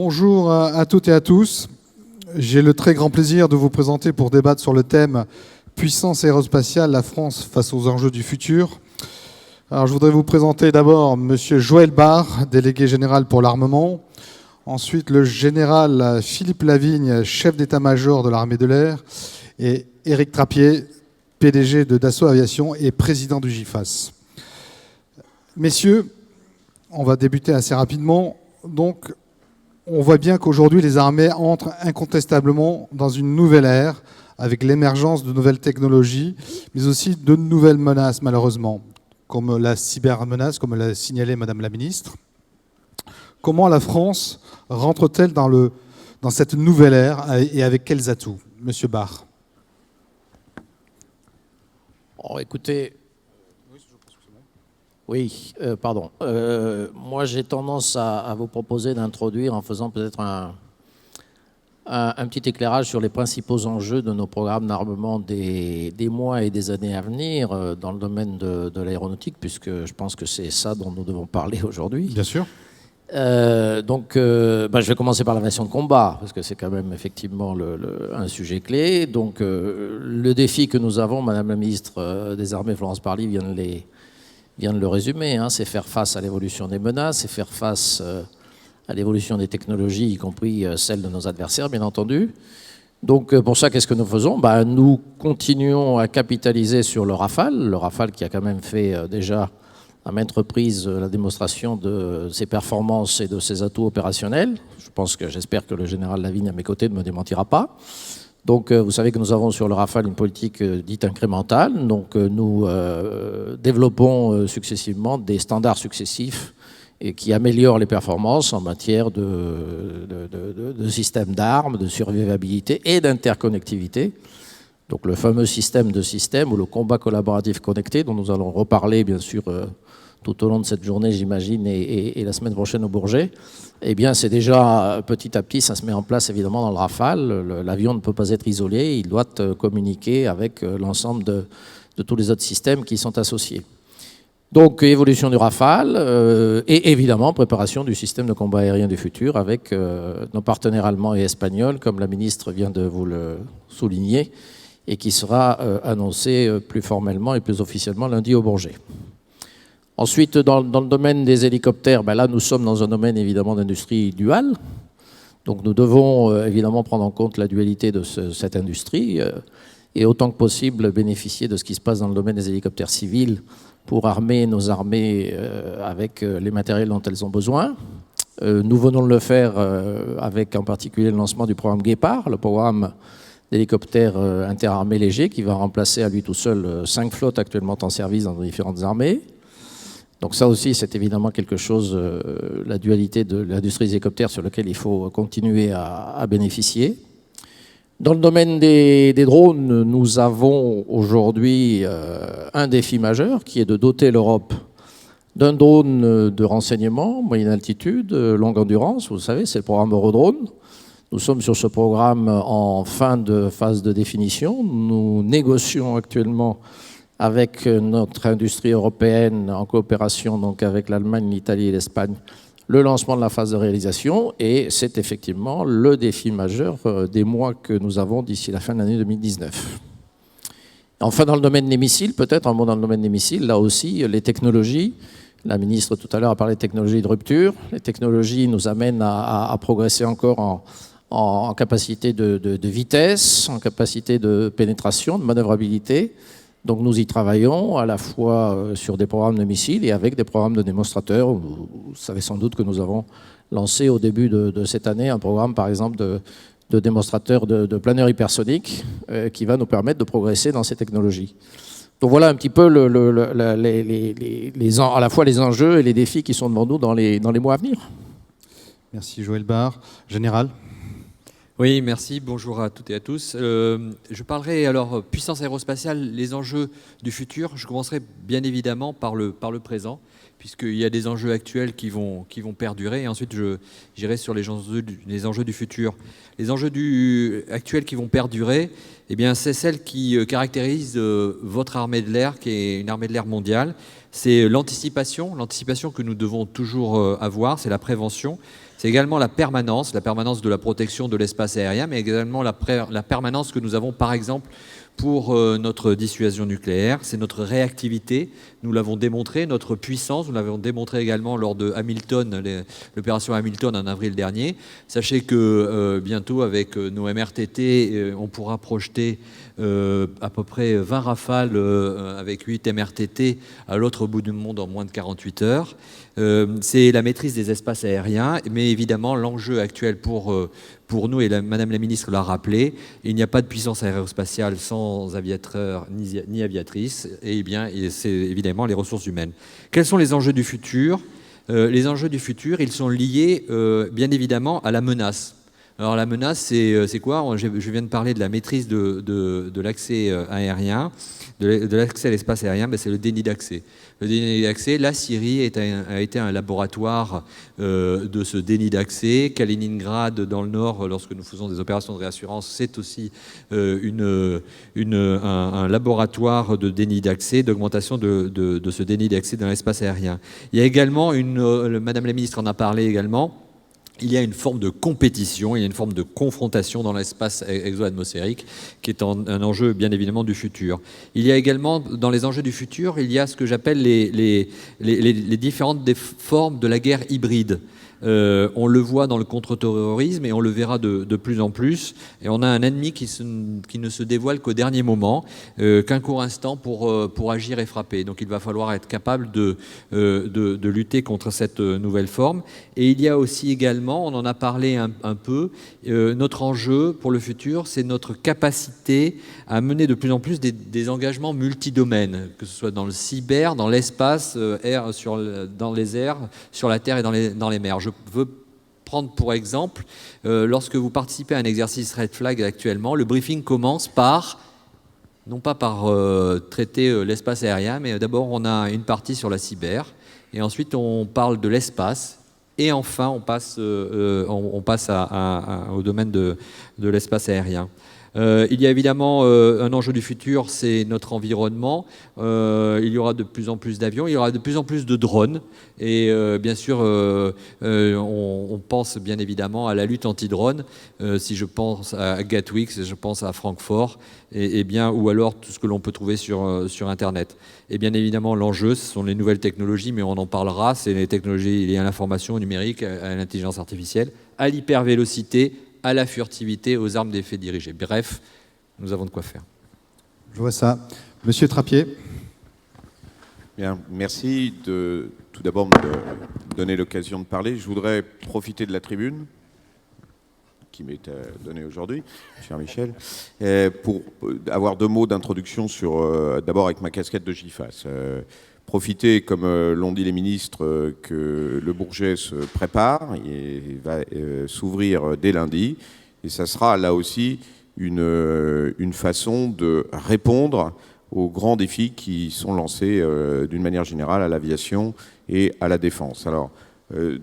Bonjour à toutes et à tous. J'ai le très grand plaisir de vous présenter pour débattre sur le thème « Puissance aérospatiale, la France face aux enjeux du futur ». Alors, je voudrais vous présenter d'abord M. Joël Barre, délégué général pour l'armement. Ensuite, le général Philippe Lavigne, chef d'état-major de l'armée de l'air. Et Éric Trappier, PDG de Dassault Aviation et président du GIFAS. Messieurs, on va débuter assez rapidement. Donc, on voit bien qu'aujourd'hui, les armées entrent incontestablement dans une nouvelle ère avec l'émergence de nouvelles technologies, mais aussi de nouvelles menaces, malheureusement, comme la cybermenace, comme l'a signalé Madame la Ministre. Comment la France rentre-t-elle dans cette nouvelle ère et avec quels atouts? Monsieur Barre. Oh, écoutez, oui, pardon. Moi, j'ai tendance à vous proposer d'introduire en faisant peut-être un petit éclairage sur les principaux enjeux de nos programmes d'armement des mois et des années à venir dans le domaine de l'aéronautique, puisque je pense que c'est ça dont nous devons parler aujourd'hui. Bien sûr. Je vais commencer par l'aviation de combat, parce que c'est quand même effectivement un sujet clé. Donc, le défi que nous avons, Madame la Ministre des Armées, Florence Parly, vient de le résumer, hein, c'est faire face à l'évolution des menaces, c'est faire face à l'évolution des technologies, y compris celles de nos adversaires, bien entendu. Donc, pour ça, qu'est-ce que nous faisons? Nous continuons à capitaliser sur le Rafale qui a quand même fait déjà à maintes reprises la démonstration de ses performances et de ses atouts opérationnels. J'espère que le général Lavigne à mes côtés ne me démentira pas. Donc vous savez que nous avons sur le Rafale une politique dite incrémentale. Donc nous développons successivement des standards successifs et qui améliorent les performances en matière de systèmes d'armes, de survivabilité et d'interconnectivité. Donc le fameux système de systèmes ou le combat collaboratif connecté dont nous allons reparler bien sûr tout au long de cette journée, j'imagine, et la semaine prochaine au Bourget, eh bien c'est déjà petit à petit, ça se met en place évidemment dans le Rafale. L'avion ne peut pas être isolé, il doit communiquer avec l'ensemble de tous les autres systèmes qui sont associés. Donc évolution du Rafale et évidemment préparation du système de combat aérien du futur avec nos partenaires allemands et espagnols, comme la ministre vient de vous le souligner, et qui sera annoncé plus formellement et plus officiellement lundi au Bourget. Ensuite, dans le domaine des hélicoptères, là nous sommes dans un domaine évidemment d'industrie duale. Donc nous devons évidemment prendre en compte la dualité de cette industrie et autant que possible bénéficier de ce qui se passe dans le domaine des hélicoptères civils pour armer nos armées avec les matériels dont elles ont besoin. Nous venons de le faire avec en particulier le lancement du programme Guépard, le programme d'hélicoptères interarmés légers qui va remplacer à lui tout seul 5 flottes actuellement en service dans nos différentes armées. Donc ça aussi, c'est évidemment quelque chose, la dualité de l'industrie des hélicoptères sur laquelle il faut continuer à bénéficier. Dans le domaine des drones, nous avons aujourd'hui un défi majeur qui est de doter l'Europe d'un drone de renseignement, moyenne altitude, longue endurance. Vous savez, c'est le programme Eurodrone. Nous sommes sur ce programme en fin de phase de définition. Nous négocions actuellement avec notre industrie européenne en coopération donc avec l'Allemagne, l'Italie et l'Espagne, le lancement de la phase de réalisation. Et c'est effectivement le défi majeur des mois que nous avons d'ici la fin de l'année 2019. Enfin, dans le domaine des missiles, peut-être un mot dans le domaine des missiles, là aussi, les technologies. La ministre tout à l'heure a parlé de technologies de rupture. Les technologies nous amènent à progresser encore en capacité de vitesse, en capacité de pénétration, de manœuvrabilité. Donc nous y travaillons à la fois sur des programmes de missiles et avec des programmes de démonstrateurs. Vous savez sans doute que nous avons lancé au début de cette année un programme par exemple de démonstrateurs de planeurs hypersoniques qui va nous permettre de progresser dans ces technologies. Donc voilà un petit peu à la fois les enjeux et les défis qui sont devant nous dans les mois à venir. Merci Joël Barre. Général. Oui, merci. Bonjour à toutes et à tous. Je parlerai alors puissance aérospatiale, les enjeux du futur. Je commencerai bien évidemment par le présent, puisqu'il y a des enjeux actuels qui vont perdurer, et ensuite j'irai sur les enjeux du futur. Les enjeux actuels qui vont perdurer, eh bien, c'est celle qui caractérise votre armée de l'air, qui est une armée de l'air mondiale. C'est l'anticipation que nous devons toujours avoir, c'est la prévention. C'est également la permanence de la protection de l'espace aérien, mais également la permanence que nous avons, par exemple, pour notre dissuasion nucléaire. C'est notre réactivité, nous l'avons démontré, notre puissance, nous l'avons démontré également lors de Hamilton, l'opération Hamilton en avril dernier. Sachez que bientôt, avec nos MRTT, on pourra projeter à peu près 20 Rafales avec 8 MRTT à l'autre bout du monde en moins de 48 heures. C'est la maîtrise des espaces aériens, mais évidemment l'enjeu actuel pour nous, et Madame la Ministre l'a rappelé, il n'y a pas de puissance aérospatiale sans aviateurs ni aviatrices, et bien c'est évidemment les ressources humaines. Quels sont les enjeux du futur ? Les enjeux du futur, ils sont liés bien évidemment à la menace. Alors la menace, c'est quoi ? Je viens de parler de la maîtrise de l'accès aérien, de l'accès à l'espace aérien, ben c'est le déni d'accès. Le déni d'accès, la Syrie a été un laboratoire de ce déni d'accès. Kaliningrad, dans le nord, lorsque nous faisons des opérations de réassurance, c'est aussi un laboratoire de déni d'accès, d'augmentation de ce déni d'accès dans l'espace aérien. Il y a également Madame la Ministre en a parlé également, il y a une forme de compétition, il y a une forme de confrontation dans l'espace exo-atmosphérique qui est un enjeu bien évidemment du futur. Il y a également, dans les enjeux du futur, il y a ce que j'appelle les différentes formes de la guerre hybride. On le voit dans le contre-terrorisme et on le verra de plus en plus. Et on a un ennemi qui ne se dévoile qu'au dernier moment, qu'un court instant pour agir et frapper. Donc il va falloir être capable de lutter contre cette nouvelle forme. Et il y a aussi également, on en a parlé un peu, notre enjeu pour le futur, c'est notre capacité à mener de plus en plus des engagements multidomaines, que ce soit dans le cyber, dans l'espace, dans les airs, sur la terre et dans les mers. Je veux prendre pour exemple, lorsque vous participez à un exercice Red Flag actuellement, le briefing commence non pas par traiter l'espace aérien, mais d'abord on a une partie sur la cyber, et ensuite on parle de l'espace, et enfin on passe au domaine de l'espace aérien. Il y a évidemment un enjeu du futur, c'est notre environnement. Il y aura de plus en plus d'avions, il y aura de plus en plus de drones. Et bien sûr, on pense bien évidemment à la lutte anti-drone. Si je pense à Gatwick, si je pense à Francfort, ou alors tout ce que l'on peut trouver sur Internet. Et bien évidemment, l'enjeu, ce sont les nouvelles technologies, mais on en parlera. C'est les technologies liées à l'information numérique, à l'intelligence artificielle, à l'hypervélocité, à la furtivité, aux armes d'effet dirigé. Bref, nous avons de quoi faire. Je vois ça. Monsieur Trappier. Bien, merci tout d'abord de me donner l'occasion de parler. Je voudrais profiter de la tribune qui m'est donnée aujourd'hui, cher Michel, pour avoir 2 mots d'introduction d'abord avec ma casquette de GIFAS. Profiter, comme l'ont dit les ministres, que le Bourget se prépare et va s'ouvrir dès lundi. Et ça sera là aussi une façon de répondre aux grands défis qui sont lancés d'une manière générale à l'aviation et à la défense. Alors,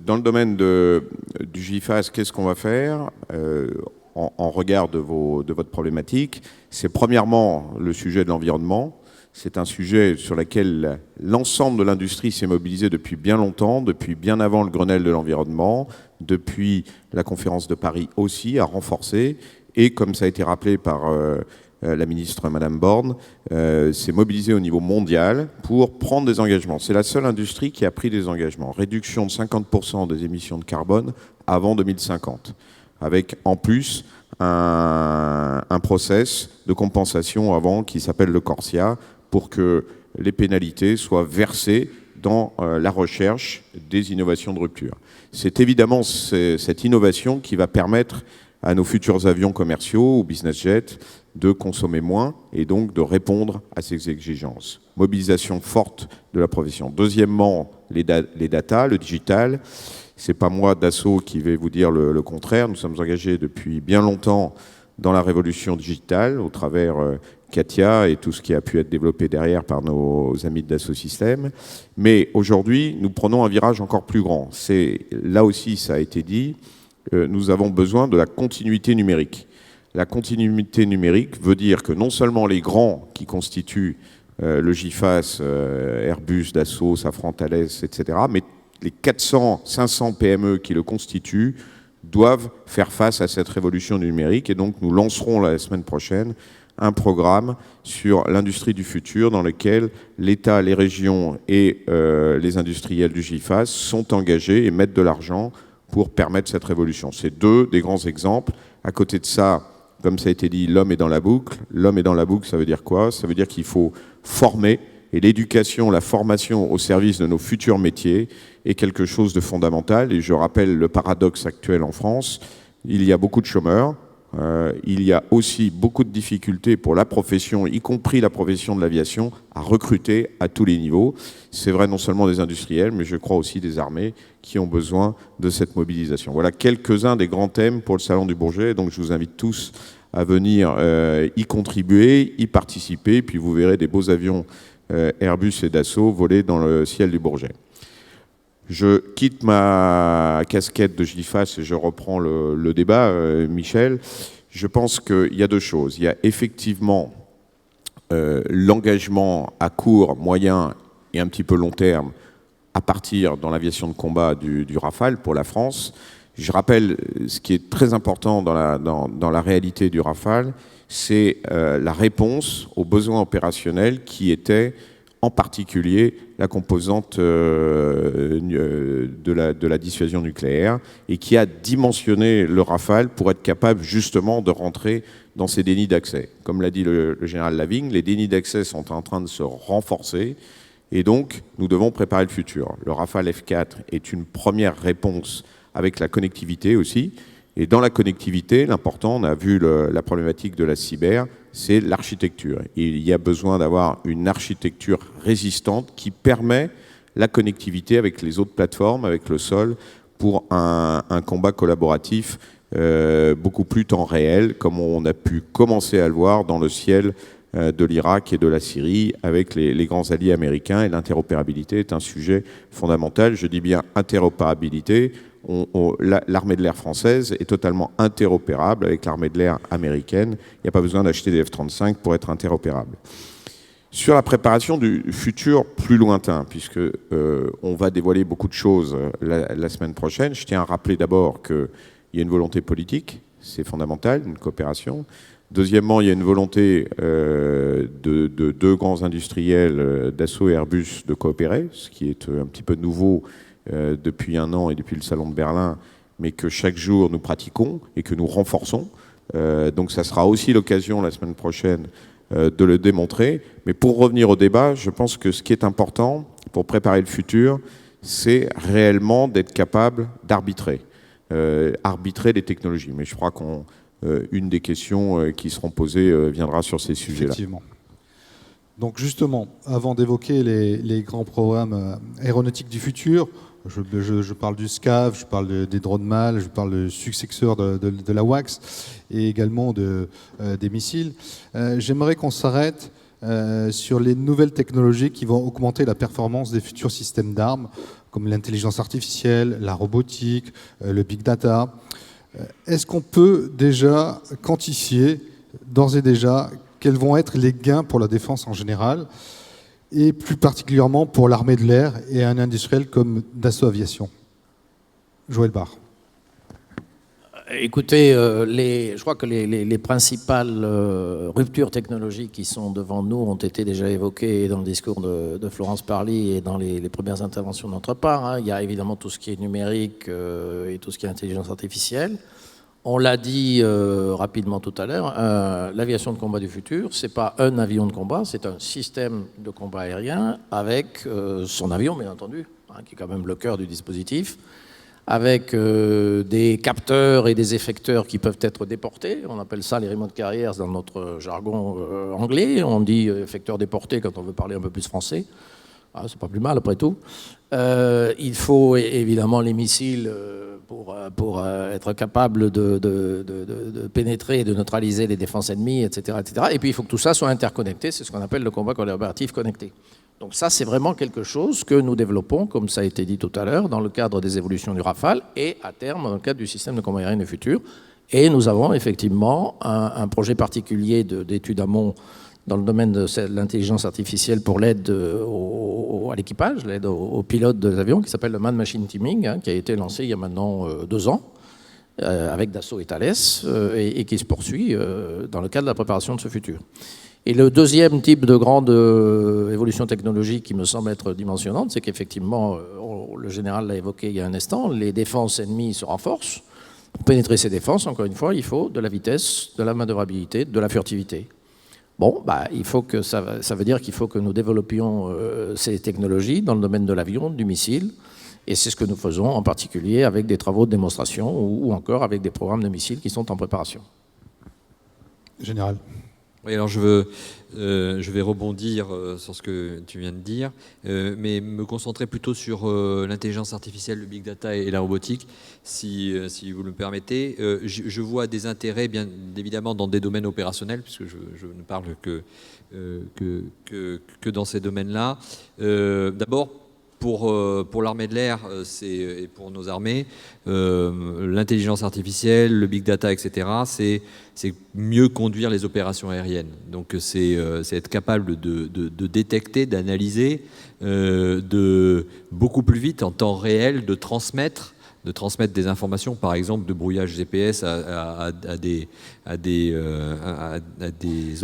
dans le domaine du GIFAS, qu'est-ce qu'on va faire en regard de votre problématique? C'est premièrement le sujet de l'environnement. C'est un sujet sur lequel l'ensemble de l'industrie s'est mobilisé depuis bien longtemps, depuis bien avant le Grenelle de l'environnement, depuis la conférence de Paris aussi, à renforcer. Et comme ça a été rappelé par la ministre Madame Borne, s'est mobilisé au niveau mondial pour prendre des engagements. C'est la seule industrie qui a pris des engagements. Réduction de 50% des émissions de carbone avant 2050, avec en plus un process de compensation avant qui s'appelle le CORSIA, pour que les pénalités soient versées dans la recherche des innovations de rupture. C'est évidemment cette innovation qui va permettre à nos futurs avions commerciaux ou business jets de consommer moins et donc de répondre à ces exigences. Mobilisation forte de la profession. Deuxièmement, les data, le digital. C'est pas moi, Dassault, qui vais vous dire le contraire. Nous sommes engagés depuis bien longtemps dans la révolution digitale au travers Katia et tout ce qui a pu être développé derrière par nos amis de Dassault Systèmes. Mais aujourd'hui, nous prenons un virage encore plus grand. Là aussi, ça a été dit, nous avons besoin de la continuité numérique. La continuité numérique veut dire que non seulement les grands qui constituent le GIFAS, Airbus, Dassault, Safran, Thales, etc., mais les 400, 500 PME qui le constituent doivent faire face à cette révolution numérique. Et donc, nous lancerons la semaine prochaine un programme sur l'industrie du futur dans lequel l'État, les régions et les industriels du GIFAS sont engagés et mettent de l'argent pour permettre cette révolution. C'est deux des grands exemples. À côté de ça, comme ça a été dit, l'homme est dans la boucle. L'homme est dans la boucle, ça veut dire quoi? Ça veut dire qu'il faut former, et l'éducation, la formation au service de nos futurs métiers est quelque chose de fondamental. Et je rappelle le paradoxe actuel en France, il y a beaucoup de chômeurs, il y a aussi beaucoup de difficultés pour la profession, y compris la profession de l'aviation, à recruter à tous les niveaux. C'est vrai non seulement des industriels, mais je crois aussi des armées qui ont besoin de cette mobilisation. Voilà quelques-uns des grands thèmes pour le Salon du Bourget. Donc je vous invite tous à venir y contribuer, y participer, puis vous verrez des beaux avions Airbus et Dassault voler dans le ciel du Bourget. Je quitte ma casquette de GIFAS et je reprends le débat, Michel. Je pense qu'il y a deux choses. Il y a effectivement l'engagement à court, moyen et un petit peu long terme à partir dans l'aviation de combat du Rafale pour la France. Je rappelle ce qui est très important dans la réalité du Rafale, c'est la réponse aux besoins opérationnels qui étaient en particulier la composante de la dissuasion nucléaire et qui a dimensionné le Rafale pour être capable justement de rentrer dans ces dénis d'accès. Comme l'a dit le général Lavigne, les dénis d'accès sont en train de se renforcer et donc nous devons préparer le futur. Le Rafale F4 est une première réponse avec la connectivité aussi. Et dans la connectivité, l'important, on a vu la problématique de la cyber, c'est l'architecture. Il y a besoin d'avoir une architecture résistante qui permet la connectivité avec les autres plateformes, avec le sol, pour un combat collaboratif beaucoup plus temps réel, comme on a pu commencer à le voir dans le ciel de l'Irak et de la Syrie avec les grands alliés américains. Et l'interopérabilité est un sujet fondamental. Je dis bien interopérabilité. L'armée de l'air française est totalement interopérable avec l'armée de l'air américaine. Il n'y a pas besoin d'acheter des F-35 pour être interopérable. Sur la préparation du futur plus lointain, puisque on va dévoiler beaucoup de choses la semaine prochaine, je tiens à rappeler d'abord qu'il y a une volonté politique, c'est fondamental, une coopération. Deuxièmement, il y a une volonté de deux grands industriels, Dassault et Airbus, de coopérer, ce qui est un petit peu nouveau depuis un an et depuis le Salon de Berlin, mais que chaque jour nous pratiquons et que nous renforçons. Donc ça sera aussi l'occasion la semaine prochaine de le démontrer. Mais pour revenir au débat, je pense que ce qui est important pour préparer le futur, c'est réellement d'être capable d'arbitrer. Arbitrer les technologies. Mais je crois qu'une des questions qui seront posées viendra sur ces sujets-là. Effectivement. Donc justement, avant d'évoquer les grands programmes aéronautiques du futur, je parle du SCAF, je parle des drones MAL, je parle du successeur de la WACS et également des missiles. J'aimerais qu'on s'arrête sur les nouvelles technologies qui vont augmenter la performance des futurs systèmes d'armes, comme l'intelligence artificielle, la robotique, le big data. Est-ce qu'on peut déjà quantifier, d'ores et déjà, quels vont être les gains pour la défense en général et plus particulièrement pour l'armée de l'air et un industriel comme Dassault Aviation? Joël Barre. Écoutez, je crois que les principales ruptures technologiques qui sont devant nous ont été déjà évoquées dans le discours de Florence Parly et dans les premières interventions de notre part. Il y a évidemment tout ce qui est numérique et tout ce qui est intelligence artificielle. On l'a dit rapidement tout à l'heure, l'aviation de combat du futur, ce n'est pas un avion de combat, c'est un système de combat aérien avec son avion, bien entendu, qui est quand même le cœur du dispositif, avec des capteurs et des effecteurs qui peuvent être déportés. On appelle ça les remote carriers dans notre jargon anglais. On dit effecteurs déportés quand on veut parler un peu plus français. C'est pas plus mal après tout. Il faut évidemment les missiles pour pour être capable de pénétrer et de neutraliser les défenses ennemies, etc., etc. Et puis il faut que tout ça soit interconnecté, c'est ce qu'on appelle le combat collaboratif connecté. Donc ça, c'est vraiment quelque chose que nous développons, comme ça a été dit tout à l'heure, dans le cadre des évolutions du Rafale et à terme dans le cadre du système de combat aérien du futur. Et nous avons effectivement un projet particulier d'études amont dans le domaine de l'intelligence artificielle pour l'aide à l'équipage, l'aide aux pilotes des avions, qui s'appelle le Man-Machine Teaming, qui a été lancé il y a maintenant 2 ans, avec Dassault et Thales, et qui se poursuit dans le cadre de la préparation de ce futur. Et le deuxième type de grande évolution technologique qui me semble être dimensionnante, c'est qu'effectivement, le général l'a évoqué il y a un instant, les défenses ennemies se renforcent. Pour pénétrer ces défenses, encore une fois, il faut de la vitesse, de la manœuvrabilité, de la furtivité. Bon, il faut que ça veut dire qu'il faut que nous développions ces technologies dans le domaine de l'avion, du missile, et c'est ce que nous faisons en particulier avec des travaux de démonstration ou encore avec des programmes de missiles qui sont en préparation. Général. Oui, alors je vais rebondir sur ce que tu viens de dire, mais me concentrer plutôt sur l'intelligence artificielle, le big data et la robotique, si vous le permettez. Je vois des intérêts, bien évidemment, dans des domaines opérationnels, puisque je ne parle que dans ces domaines-là. D'abord, pour l'armée de l'air et pour nos armées, l'intelligence artificielle, le big data, etc., c'est mieux conduire les opérations aériennes. Donc c'est être capable de détecter, d'analyser, de beaucoup plus vite, en temps réel, de transmettre des informations, par exemple de brouillage GPS à des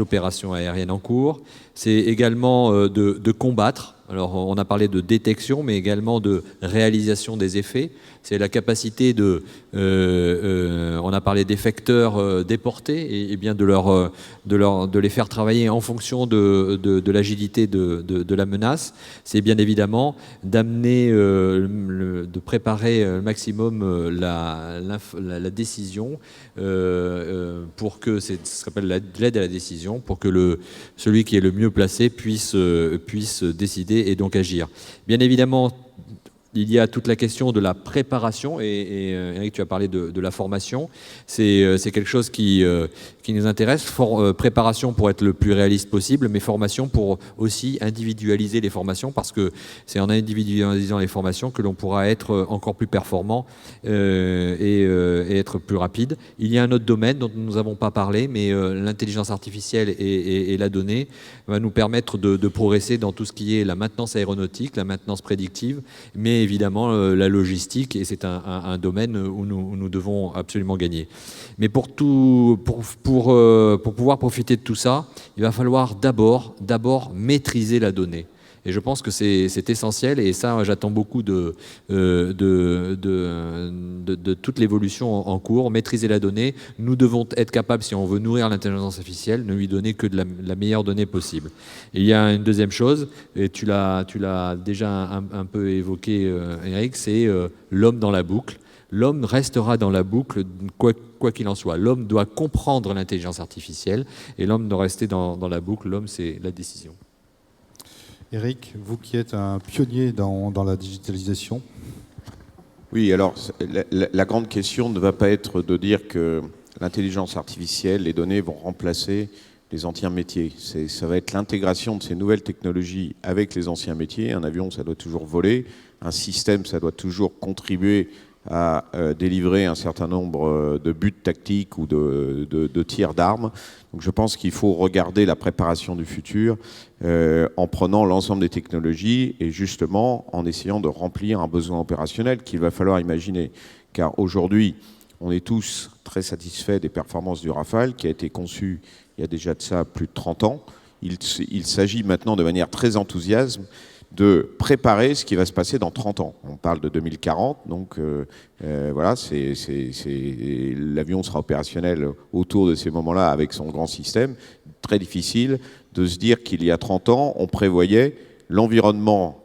opérations aériennes en cours. C'est également de combattre. Alors on a parlé de détection, mais également de réalisation des effets. C'est la capacité on a parlé d'effecteurs déportés, et bien de les faire travailler en fonction de l'agilité de la menace. C'est bien évidemment d'amener, de préparer au maximum la décision pour que c'est ce qu'on appelle l'aide à la décision, pour que celui qui est le mieux placé puisse décider et donc agir. Bien évidemment, il y a toute la question de la préparation, et Eric, tu as parlé de la formation. C'est quelque chose qui nous intéresse. Préparation pour être le plus réaliste possible, mais formation pour aussi individualiser les formations, parce que c'est en individualisant les formations que l'on pourra être encore plus performant et être plus rapide. Il y a un autre domaine dont nous n'avons pas parlé, mais l'intelligence artificielle et la donnée va nous permettre de progresser dans tout ce qui est la maintenance aéronautique, la maintenance prédictive, mais évidemment la logistique, et c'est un domaine où nous devons absolument gagner. Mais pour pouvoir profiter de tout ça, il va falloir d'abord maîtriser la donnée. Et je pense que c'est essentiel, et ça, j'attends beaucoup de toute l'évolution en cours. Maîtriser la donnée, nous devons être capables, si on veut nourrir l'intelligence artificielle, ne lui donner que de la meilleure donnée possible. Et il y a une deuxième chose, et tu l'as déjà un peu évoqué, Eric, c'est l'homme dans la boucle. L'homme restera dans la boucle, quoi qu'il en soit. L'homme doit comprendre l'intelligence artificielle, et l'homme doit rester dans la boucle. L'homme, c'est la décision. Eric, vous qui êtes un pionnier dans la digitalisation. Oui, alors la grande question ne va pas être de dire que l'intelligence artificielle, les données vont remplacer les anciens métiers. Ça va être l'intégration de ces nouvelles technologies avec les anciens métiers. Un avion, ça doit toujours voler. Un système, ça doit toujours contribuer à délivrer un certain nombre de buts tactiques ou de tirs d'armes. Donc je pense qu'il faut regarder la préparation du futur en prenant l'ensemble des technologies et justement en essayant de remplir un besoin opérationnel qu'il va falloir imaginer. Car aujourd'hui, on est tous très satisfaits des performances du Rafale qui a été conçu il y a déjà de ça plus de 30 ans. Il s'agit maintenant de manière très enthousiaste de préparer ce qui va se passer dans 30 ans. On parle de 2040, donc voilà, l'avion sera opérationnel autour de ces moments-là avec son grand système. Très difficile de se dire qu'il y a 30 ans, on prévoyait l'environnement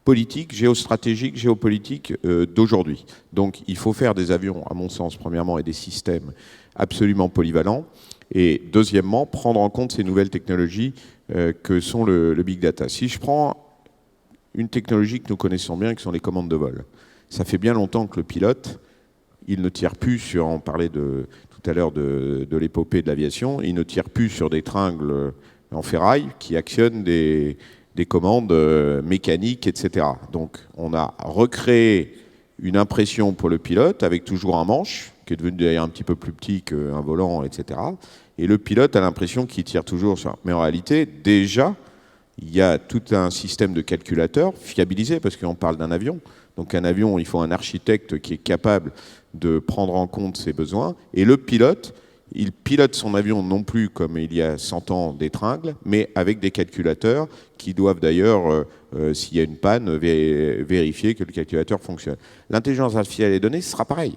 politique, géostratégique, géopolitique d'aujourd'hui. Donc il faut faire des avions, à mon sens, premièrement, et des systèmes absolument polyvalents. Et deuxièmement, prendre en compte ces nouvelles technologies que sont le big data. Si je prends une technologie que nous connaissons bien, qui sont les commandes de vol. Ça fait bien longtemps que le pilote, il ne tire plus sur, on parlait tout à l'heure de l'épopée de l'aviation, il ne tire plus sur des tringles en ferraille qui actionnent des commandes mécaniques, etc. Donc on a recréé une impression pour le pilote avec toujours un manche qui est devenu d'ailleurs un petit peu plus petit qu'un volant, etc. Et le pilote a l'impression qu'il tire toujours sur. Mais en réalité, déjà, il y a tout un système de calculateurs fiabilisé parce qu'on parle d'un avion. Donc un avion, il faut un architecte qui est capable de prendre en compte ses besoins. Et le pilote, il pilote son avion non plus comme il y a 100 ans des tringles, mais avec des calculateurs qui doivent d'ailleurs, s'il y a une panne, vérifier que le calculateur fonctionne. L'intelligence artificielle des données, ce sera pareil.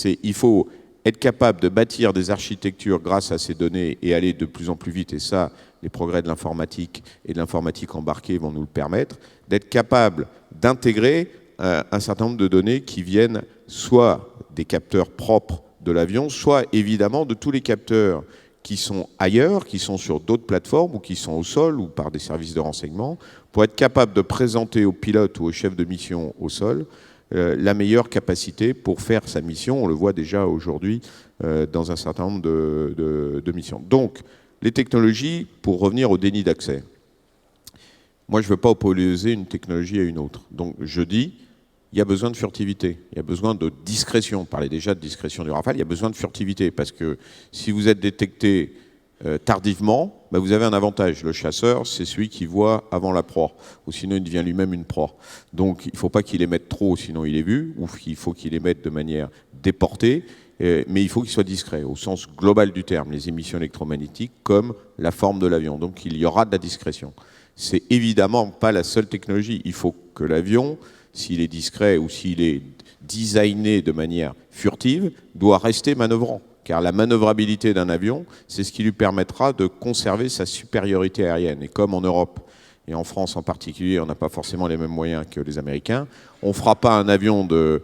Il faut être capable de bâtir des architectures grâce à ces données et aller de plus en plus vite. Et ça, les progrès de l'informatique et de l'informatique embarquée vont nous le permettre, d'être capable d'intégrer un certain nombre de données qui viennent soit des capteurs propres de l'avion, soit évidemment de tous les capteurs qui sont ailleurs, qui sont sur d'autres plateformes ou qui sont au sol ou par des services de renseignement, pour être capable de présenter au pilote ou au chef de mission au sol la meilleure capacité pour faire sa mission. On le voit déjà aujourd'hui dans un certain nombre de missions. Donc, les technologies, pour revenir au déni d'accès. Moi, je ne veux pas opposer une technologie à une autre. Donc, je dis, il y a besoin de furtivité, il y a besoin de discrétion. On parlait déjà de discrétion du Rafale, il y a besoin de furtivité, parce que si vous êtes détecté tardivement, vous avez un avantage. Le chasseur, c'est celui qui voit avant la proie, ou sinon il devient lui-même une proie. Donc il ne faut pas qu'il émette trop, sinon il est vu, ou il faut qu'il émette de manière déportée, mais il faut qu'il soit discret, au sens global du terme, les émissions électromagnétiques comme la forme de l'avion. Donc il y aura de la discrétion. C'est évidemment pas la seule technologie. Il faut que l'avion, s'il est discret ou s'il est designé de manière furtive, doit rester manœuvrant. Car la manœuvrabilité d'un avion, c'est ce qui lui permettra de conserver sa supériorité aérienne. Et comme en Europe et en France en particulier, on n'a pas forcément les mêmes moyens que les Américains, on ne fera pas un avion de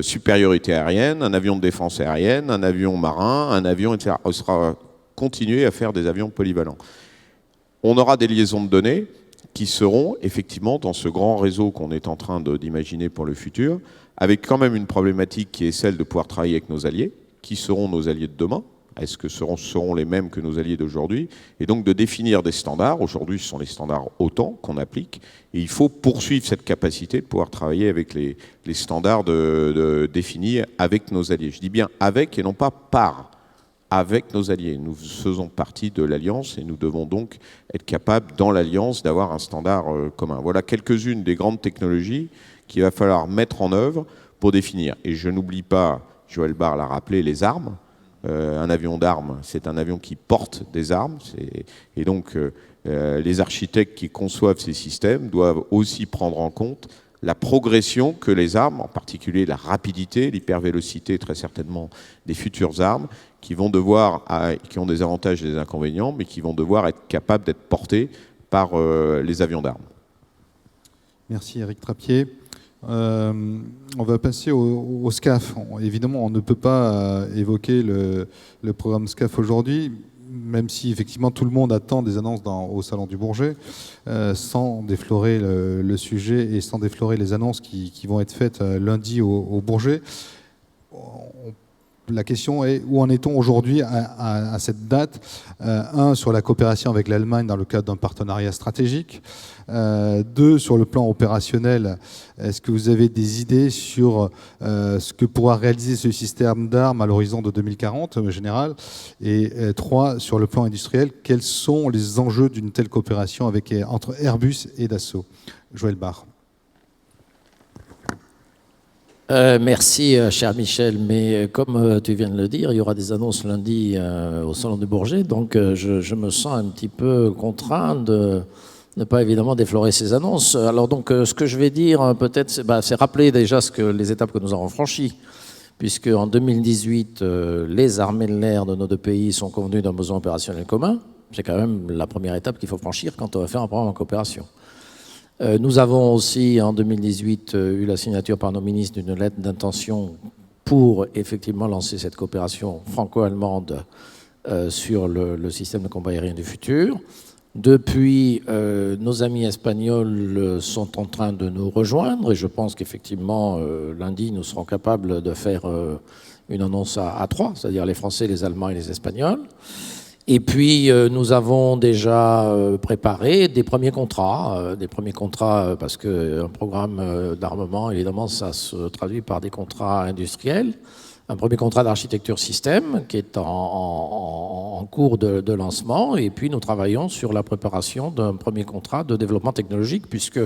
supériorité aérienne, un avion de défense aérienne, un avion marin, un avion, etc. On sera continuer à faire des avions polyvalents. On aura des liaisons de données qui seront effectivement dans ce grand réseau qu'on est en train d'imaginer pour le futur, avec quand même une problématique qui est celle de pouvoir travailler avec nos alliés. Qui seront nos alliés de demain? Est-ce que seront les mêmes que nos alliés d'aujourd'hui? Et donc de définir des standards. Aujourd'hui, ce sont les standards OTAN qu'on applique. Et il faut poursuivre cette capacité de pouvoir travailler avec les standards définis avec nos alliés. Je dis bien avec et non pas par. Avec nos alliés. Nous faisons partie de l'Alliance et nous devons donc être capables, dans l'Alliance, d'avoir un standard commun. Voilà quelques-unes des grandes technologies qu'il va falloir mettre en œuvre pour définir. Et je n'oublie pas, Joël Barre l'a rappelé, les armes. Un avion d'armes, c'est un avion qui porte des armes. Et donc, les architectes qui conçoivent ces systèmes doivent aussi prendre en compte la progression que les armes, en particulier la rapidité, l'hypervélocité très certainement des futures armes, qui ont des avantages et des inconvénients, mais qui vont devoir être capables d'être portées par les avions d'armes. Merci Éric Trappier. On va passer au SCAF. Évidemment, on ne peut pas évoquer le programme SCAF aujourd'hui, même si effectivement tout le monde attend des annonces au Salon du Bourget, sans déflorer le sujet et sans déflorer les annonces qui vont être faites lundi au Bourget. La question est, où en est-on aujourd'hui à cette date? Sur la coopération avec l'Allemagne dans le cadre d'un partenariat stratégique. 2, sur le plan opérationnel, est-ce que vous avez des idées sur ce que pourra réaliser ce système d'armes à l'horizon de 2040 en général? Et 3, sur le plan industriel, quels sont les enjeux d'une telle coopération entre Airbus et Dassault? Joël Barre. Merci, cher Michel. Mais comme tu viens de le dire, il y aura des annonces lundi au Salon du Bourget. Donc, je me sens un petit peu contraint de ne pas évidemment déflorer ces annonces. Alors, donc, ce que je vais dire, peut-être, c'est rappeler déjà les étapes que nous avons franchies. Puisque en 2018, les armées de l'air de nos deux pays sont convenues d'un besoin opérationnel commun. C'est quand même la première étape qu'il faut franchir quand on va faire un programme en coopération. Nous avons aussi, en 2018, eu la signature par nos ministres d'une lettre d'intention pour effectivement lancer cette coopération franco-allemande sur le système de combat aérien du futur. Depuis, nos amis espagnols sont en train de nous rejoindre et je pense qu'effectivement, lundi, nous serons capables de faire une annonce à trois, c'est-à-dire les Français, les Allemands et les Espagnols. Et puis, nous avons déjà préparé des premiers contrats parce qu'un programme d'armement, évidemment, ça se traduit par des contrats industriels. Un premier contrat d'architecture système qui est en cours de lancement. Et puis, nous travaillons sur la préparation d'un premier contrat de développement technologique puisque,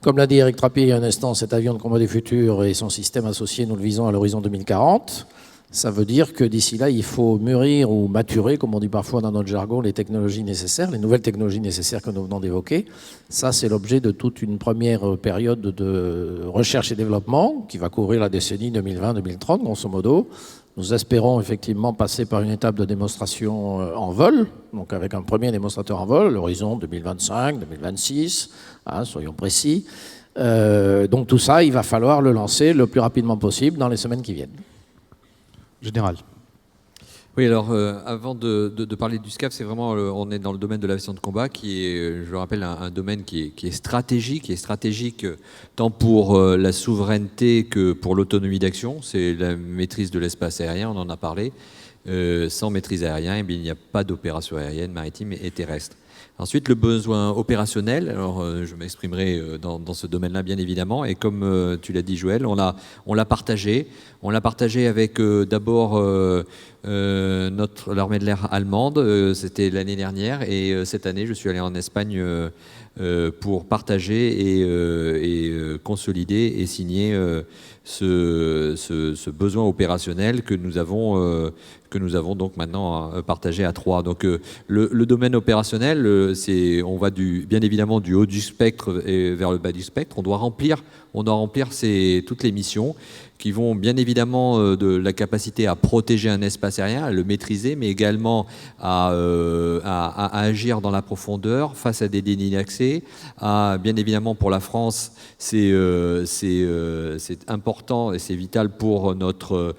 comme l'a dit Eric Trappier il y a un instant, cet avion de combat des futurs et son système associé, nous le visons à l'horizon 2040. Ça veut dire que d'ici là, il faut mûrir ou maturer, comme on dit parfois dans notre jargon, les technologies nécessaires, les nouvelles technologies nécessaires que nous venons d'évoquer. Ça, c'est l'objet de toute une première période de recherche et développement qui va couvrir la décennie 2020-2030, grosso modo. Nous espérons effectivement passer par une étape de démonstration en vol, donc avec un premier démonstrateur en vol, l'horizon 2025, 2026, soyons précis. Donc tout ça, il va falloir le lancer le plus rapidement possible dans les semaines qui viennent. Général. Oui, alors avant de parler du SCAF, c'est vraiment, on est dans le domaine de l'aviation de combat qui est, je le rappelle, un domaine qui est stratégique tant pour la souveraineté que pour l'autonomie d'action. C'est la maîtrise de l'espace aérien, on en a parlé. Sans maîtrise aérienne, il n'y a pas d'opération aérienne, maritime et terrestre. Ensuite, le besoin opérationnel, alors je m'exprimerai dans ce domaine-là bien évidemment, et comme tu l'as dit Joël, on l'a partagé. On l'a partagé avec d'abord l'armée de l'air allemande, c'était l'année dernière, et cette année je suis allé en Espagne pour partager et consolider et signer ce besoin opérationnel que nous avons donc maintenant partagé à trois. Donc le domaine opérationnel, on va bien évidemment du haut du spectre et vers le bas du spectre. On doit remplir toutes les missions qui vont bien évidemment de la capacité à protéger un espace aérien, à le maîtriser, mais également à agir dans la profondeur face à des dénis d'accès. Bien évidemment pour la France, c'est important et c'est vital pour notre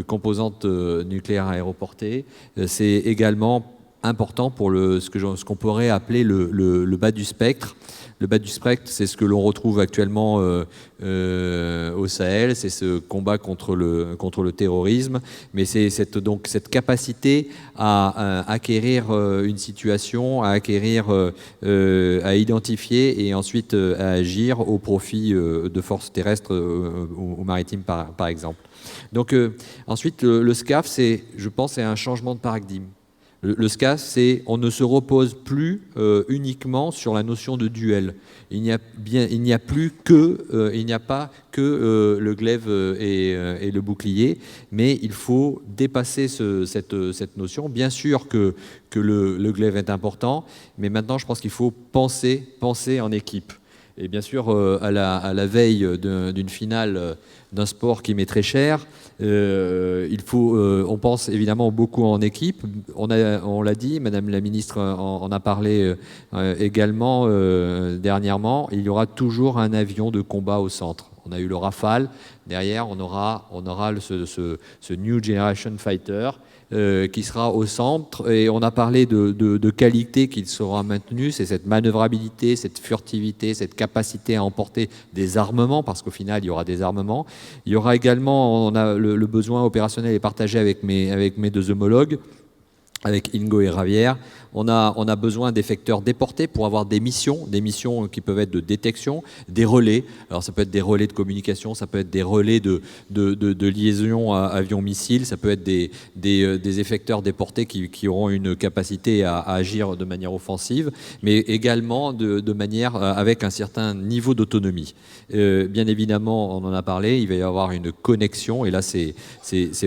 composante nucléaire aéroportée. C'est également important pour ce qu'on pourrait appeler le bas du spectre. Le bas du spectre, c'est ce que l'on retrouve actuellement au Sahel, c'est ce combat contre le terrorisme, mais c'est cette capacité à acquérir une situation, à identifier et ensuite à agir au profit de forces terrestres ou maritimes par exemple. Donc ensuite, le SCAF, je pense, c'est un changement de paradigme. Le SCAF, on ne se repose plus uniquement sur la notion de duel. Il n'y a pas que le glaive et le bouclier, mais il faut dépasser cette notion. Bien sûr que le glaive est important, mais maintenant je pense qu'il faut penser en équipe. Et bien sûr, à la veille d'une finale d'un sport qui m'est très cher, on pense évidemment beaucoup en équipe. On l'a dit, Madame la Ministre en a parlé également dernièrement, il y aura toujours un avion de combat au centre. On a eu le Rafale, derrière on aura ce New Generation Fighter qui sera au centre, et on a parlé de qualité qui sera maintenue, c'est cette manœuvrabilité, cette furtivité, cette capacité à emporter des armements, parce qu'au final il y aura des armements. Il y aura également, le besoin opérationnel est partagé avec mes deux homologues, avec Ingo et Javier. On a besoin d'effecteurs déportés pour avoir des missions qui peuvent être de détection, des relais. Alors ça peut être des relais de communication, ça peut être des relais de liaison avion-missile, ça peut être des effecteurs déportés qui auront une capacité à agir de manière offensive, mais également de manière avec un certain niveau d'autonomie. Bien évidemment, on en a parlé, il va y avoir une connexion, et là c'est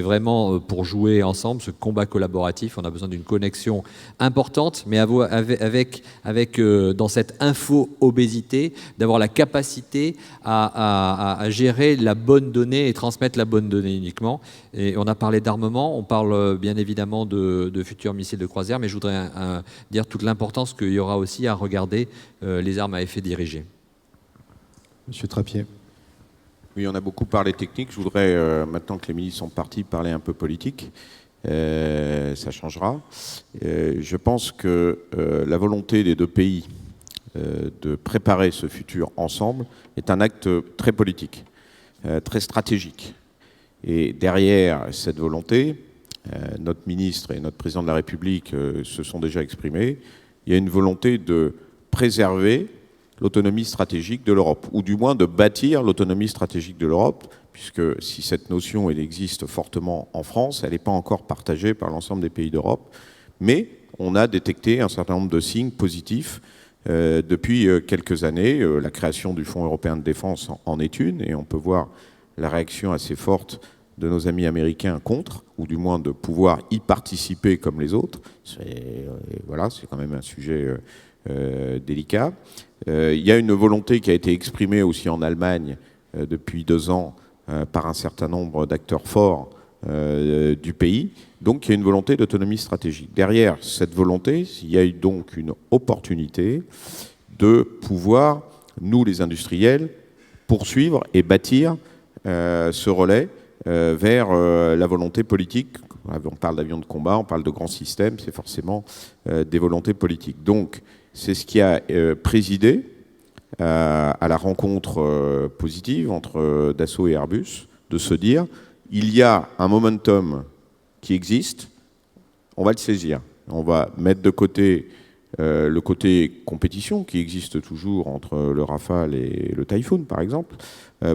vraiment pour jouer ensemble, ce combat collaboratif, on a besoin d'une connexion importante, mais avec dans cette info-obésité, d'avoir la capacité à gérer la bonne donnée et transmettre la bonne donnée uniquement. Et on a parlé d'armement, on parle bien évidemment de futurs missiles de croisière, mais je voudrais dire toute l'importance qu'il y aura aussi à regarder les armes à effet dirigé. Monsieur Trappier. Oui, on a beaucoup parlé technique. Je voudrais, maintenant que les ministres sont partis, parler un peu politique. ça changera. Je pense que la volonté des deux pays de préparer ce futur ensemble est un acte très politique, très stratégique. Et derrière cette volonté, notre ministre et notre président de la République se sont déjà exprimés, il y a une volonté de préserver l'autonomie stratégique de l'Europe, ou du moins de bâtir l'autonomie stratégique de l'Europe, puisque si cette notion elle existe fortement en France, elle n'est pas encore partagée par l'ensemble des pays d'Europe, mais on a détecté un certain nombre de signes positifs depuis quelques années. La création du Fonds européen de défense en est une, et on peut voir la réaction assez forte de nos amis américains contre, ou du moins de pouvoir y participer comme les autres. Voilà, c'est quand même un sujet délicat. Il y a une volonté qui a été exprimée aussi en Allemagne depuis 2 ans par un certain nombre d'acteurs forts du pays. Donc il y a une volonté d'autonomie stratégique. Derrière cette volonté, il y a eu donc une opportunité de pouvoir, nous les industriels, poursuivre et bâtir ce relais vers la volonté politique. On parle d'avions de combat, on parle de grands systèmes, c'est forcément des volontés politiques. Donc c'est ce qui a présidé à la rencontre positive entre Dassault et Airbus, de se dire, il y a un momentum qui existe, on va le saisir. On va mettre de côté le côté compétition qui existe toujours entre le Rafale et le Typhoon, par exemple,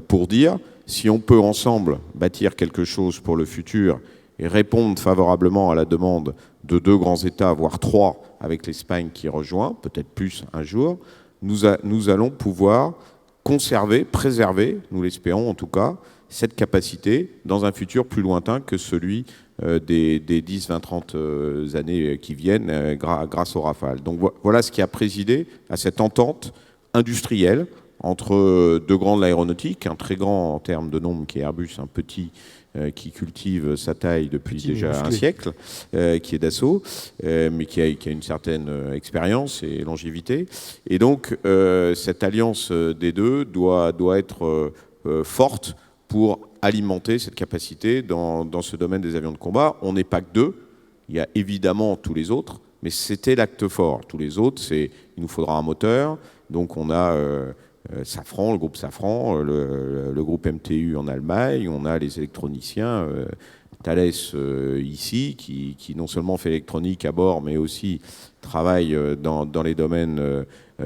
pour dire, si on peut ensemble bâtir quelque chose pour le futur et répondre favorablement à la demande de 2 grands États, voire 3, avec l'Espagne qui rejoint, peut-être plus un jour, nous allons pouvoir conserver, préserver, nous l'espérons en tout cas, cette capacité dans un futur plus lointain que celui des 10, 20, 30 années qui viennent grâce au Rafale. Donc voilà ce qui a présidé à cette entente industrielle entre 2 grands de l'aéronautique, un très grand en termes de nombre qui est Airbus, un petit qui cultive sa taille depuis déjà un siècle, qui est Dassault, mais qui a une certaine expérience et longévité. Et donc cette alliance des deux doit être forte pour alimenter cette capacité dans ce domaine des avions de combat. On n'est pas que 2, il y a évidemment tous les autres, mais c'était l'acte fort. Tous les autres, il nous faudra un moteur, donc on a Safran, le groupe Safran, le groupe MTU en Allemagne, on a les électroniciens, Thales ici, qui non seulement fait l'électronique à bord, mais aussi travaille dans les domaines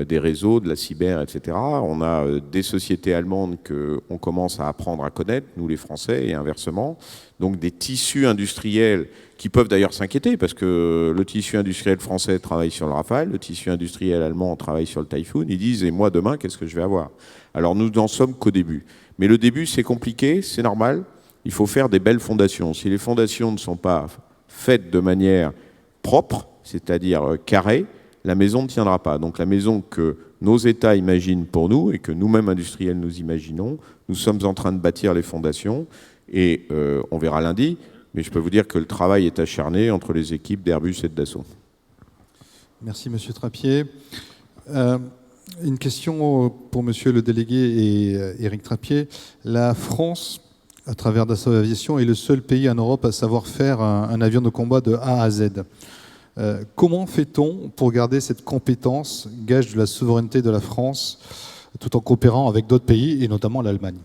des réseaux, de la cyber, etc. On a des sociétés allemandes qu'on commence à apprendre à connaître, nous les Français, et inversement. Donc des tissus industriels qui peuvent d'ailleurs s'inquiéter, parce que le tissu industriel français travaille sur le Rafale, le tissu industriel allemand travaille sur le Typhoon. Ils disent, et moi demain, qu'est-ce que je vais avoir? Alors nous n'en sommes qu'au début. Mais le début, c'est compliqué, c'est normal. Il faut faire des belles fondations. Si les fondations ne sont pas faites de manière propre, c'est-à-dire carrée, la maison ne tiendra pas. Donc la maison que nos États imaginent pour nous et que nous-mêmes industriels nous imaginons, nous sommes en train de bâtir les fondations et on verra lundi. Mais je peux vous dire que le travail est acharné entre les équipes d'Airbus et de Dassault. Merci Monsieur Trappier. Une question pour Monsieur le délégué et Éric Trappier. La France, à travers Dassault Aviation, est le seul pays en Europe à savoir faire un avion de combat de A à Z. Comment fait-on pour garder cette compétence, gage de la souveraineté de la France, tout en coopérant avec d'autres pays, et notamment l'Allemagne?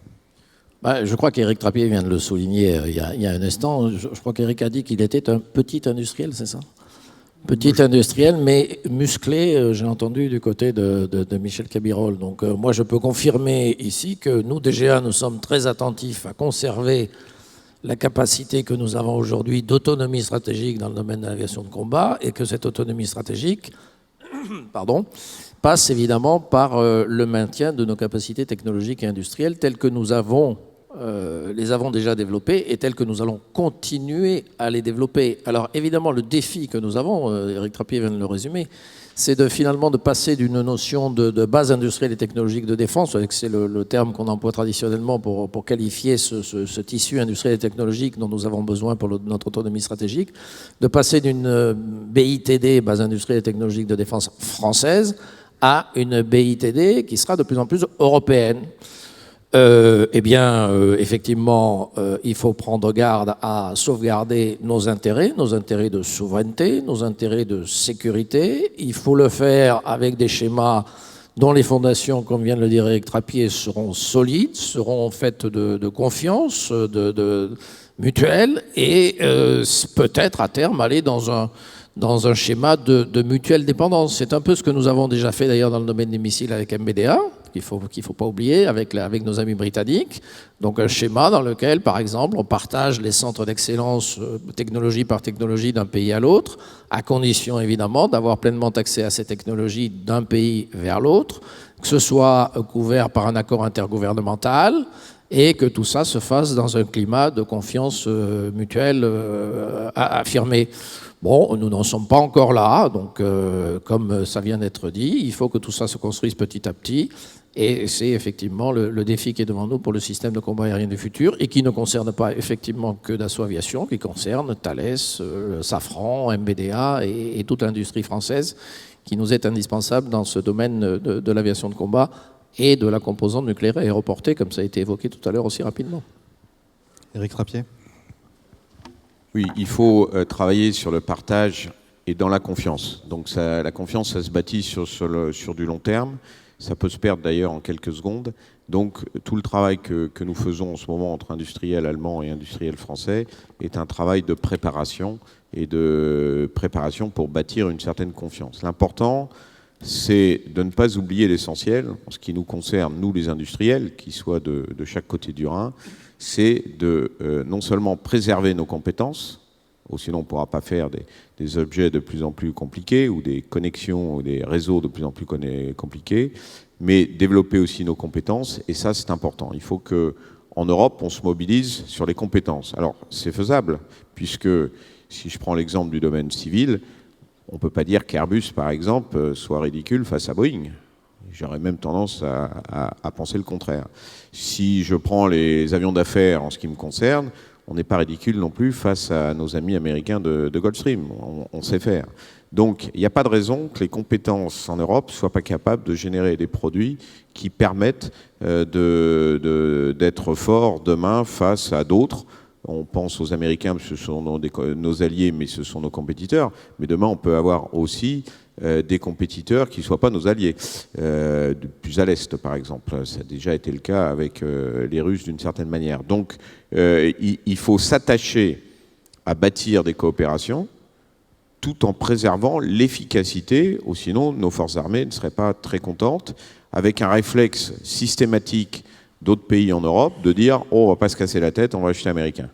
Je crois qu'Éric Trappier vient de le souligner il y a un instant. Je crois qu'Éric a dit qu'il était un petit industriel, c'est ça? Petit industriel, mais musclé, j'ai entendu du côté de Michel Cabirol. Donc moi, je peux confirmer ici que nous, DGA, nous sommes très attentifs à conserver la capacité que nous avons aujourd'hui d'autonomie stratégique dans le domaine de l'aviation de combat, et que cette autonomie stratégique passe évidemment par le maintien de nos capacités technologiques et industrielles telles que nous les avons déjà développées et telles que nous allons continuer à les développer. Alors évidemment, le défi que nous avons, Éric Trappier vient de le résumer, c'est finalement de passer d'une notion de base industrielle et technologique de défense, c'est le terme qu'on emploie traditionnellement pour qualifier ce tissu industriel et technologique dont nous avons besoin pour notre autonomie stratégique, de passer d'une BITD, base industrielle et technologique de défense française, à une BITD qui sera de plus en plus européenne. Effectivement, il faut prendre garde à sauvegarder nos intérêts de souveraineté, nos intérêts de sécurité. Il faut le faire avec des schémas dont les fondations, comme vient de le dire Éric Trappier, seront solides, seront faites de confiance, de mutuelle, et peut-être à terme aller dans un schéma de mutuelle dépendance. C'est un peu ce que nous avons déjà fait d'ailleurs dans le domaine des missiles avec MBDA, qu'il faut pas oublier, avec nos amis britanniques. Donc un schéma dans lequel, par exemple, on partage les centres d'excellence technologie par technologie d'un pays à l'autre, à condition évidemment d'avoir pleinement accès à ces technologies d'un pays vers l'autre, que ce soit couvert par un accord intergouvernemental, et que tout ça se fasse dans un climat de confiance mutuelle affirmé. Bon, nous n'en sommes pas encore là, donc comme ça vient d'être dit, il faut que tout ça se construise petit à petit, et c'est effectivement le défi qui est devant nous pour le système de combat aérien du futur, et qui ne concerne pas effectivement que Dassault Aviation, qui concerne Thales, Safran, MBDA et toute l'industrie française qui nous est indispensable dans ce domaine de l'aviation de combat et de la composante nucléaire aéroportée, comme ça a été évoqué tout à l'heure aussi rapidement. Éric Trappier. Oui, il faut travailler sur le partage et dans la confiance. Donc la confiance, ça se bâtit sur du long terme. Ça peut se perdre d'ailleurs en quelques secondes. Donc tout le travail que nous faisons en ce moment entre industriels allemands et industriels français est un travail de préparation et de préparation pour bâtir une certaine confiance. L'important, c'est de ne pas oublier l'essentiel, en ce qui nous concerne, nous les industriels, qui soient de chaque côté du Rhin, c'est de non seulement préserver nos compétences, ou sinon on ne pourra pas faire des objets de plus en plus compliqués, ou des connexions, ou des réseaux de plus en plus compliqués, mais développer aussi nos compétences, et ça c'est important. Il faut qu'en Europe, on se mobilise sur les compétences. Alors c'est faisable, puisque si je prends l'exemple du domaine civil, on ne peut pas dire qu'Airbus, par exemple, soit ridicule face à Boeing. J'aurais même tendance à penser le contraire. Si je prends les avions d'affaires en ce qui me concerne, on n'est pas ridicule non plus face à nos amis américains de Gulfstream. On sait faire. Donc, il n'y a pas de raison que les compétences en Europe ne soient pas capables de générer des produits qui permettent d'être forts demain face à d'autres. On pense aux Américains, parce que ce sont nos alliés, mais ce sont nos compétiteurs. Mais demain, on peut avoir aussi des compétiteurs qui ne soient pas nos alliés, plus à l'Est, par exemple. Ça a déjà été le cas avec les Russes, d'une certaine manière. Donc, il faut s'attacher à bâtir des coopérations tout en préservant l'efficacité, ou sinon nos forces armées ne seraient pas très contentes, avec un réflexe systématique d'autres pays en Europe de dire « Oh, on ne va pas se casser la tête, on va acheter américain ».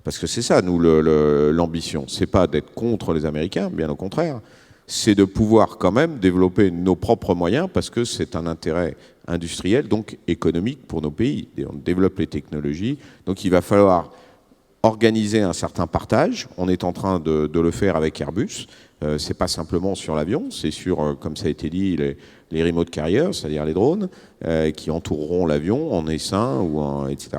Parce que c'est ça, nous, l'ambition. Ce n'est pas d'être contre les Américains, bien au contraire. C'est de pouvoir quand même développer nos propres moyens, parce que c'est un intérêt industriel, donc économique pour nos pays. Et on développe les technologies, donc il va falloir organiser un certain partage. On est en train de le faire avec Airbus. C'est pas simplement sur l'avion, c'est sur, comme ça a été dit, les remote carriers, c'est-à-dire les drones, qui entoureront l'avion en essaim, etc.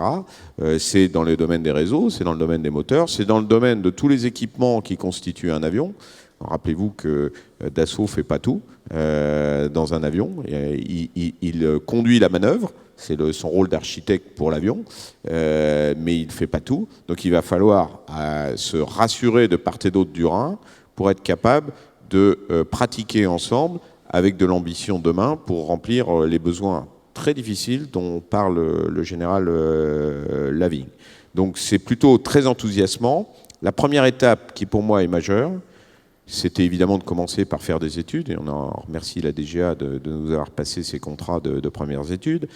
C'est dans le domaine des réseaux, c'est dans le domaine des moteurs, c'est dans le domaine de tous les équipements qui constituent un avion. Rappelez-vous que Dassault ne fait pas tout dans un avion. Il conduit la manœuvre, c'est son rôle d'architecte pour l'avion, mais il ne fait pas tout. Donc il va falloir se rassurer de part et d'autre du Rhin pour être capable de pratiquer ensemble avec de l'ambition demain pour remplir les besoins très difficiles dont parle le général Laving. Donc c'est plutôt très enthousiasmant. La première étape qui pour moi est majeure, c'était évidemment de commencer par faire des études, et on en remercie la DGA de nous avoir passé ces contrats de premières études,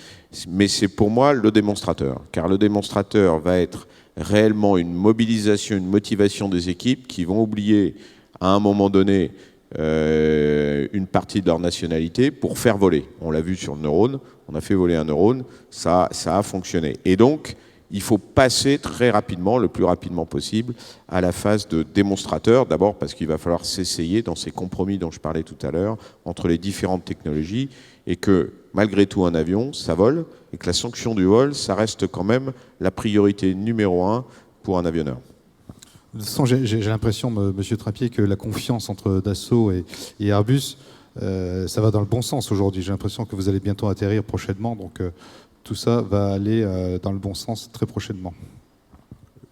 mais c'est pour moi le démonstrateur, car le démonstrateur va être réellement une mobilisation, une motivation des équipes qui vont oublier à un moment donné une partie de leur nationalité pour faire voler. On l'a vu sur le neurone, on a fait voler un neurone, ça a fonctionné. Et donc, il faut passer très rapidement, le plus rapidement possible, à la phase de démonstrateur. D'abord parce qu'il va falloir s'essayer dans ces compromis dont je parlais tout à l'heure, entre les différentes technologies, et que malgré tout un avion, ça vole, et que la sanction du vol, ça reste quand même la priorité numéro 1 pour un avionneur. De toute façon, j'ai l'impression, Monsieur Trappier, que la confiance entre Dassault et Airbus, ça va dans le bon sens aujourd'hui. J'ai l'impression que vous allez bientôt atterrir prochainement, donc tout ça va aller dans le bon sens très prochainement.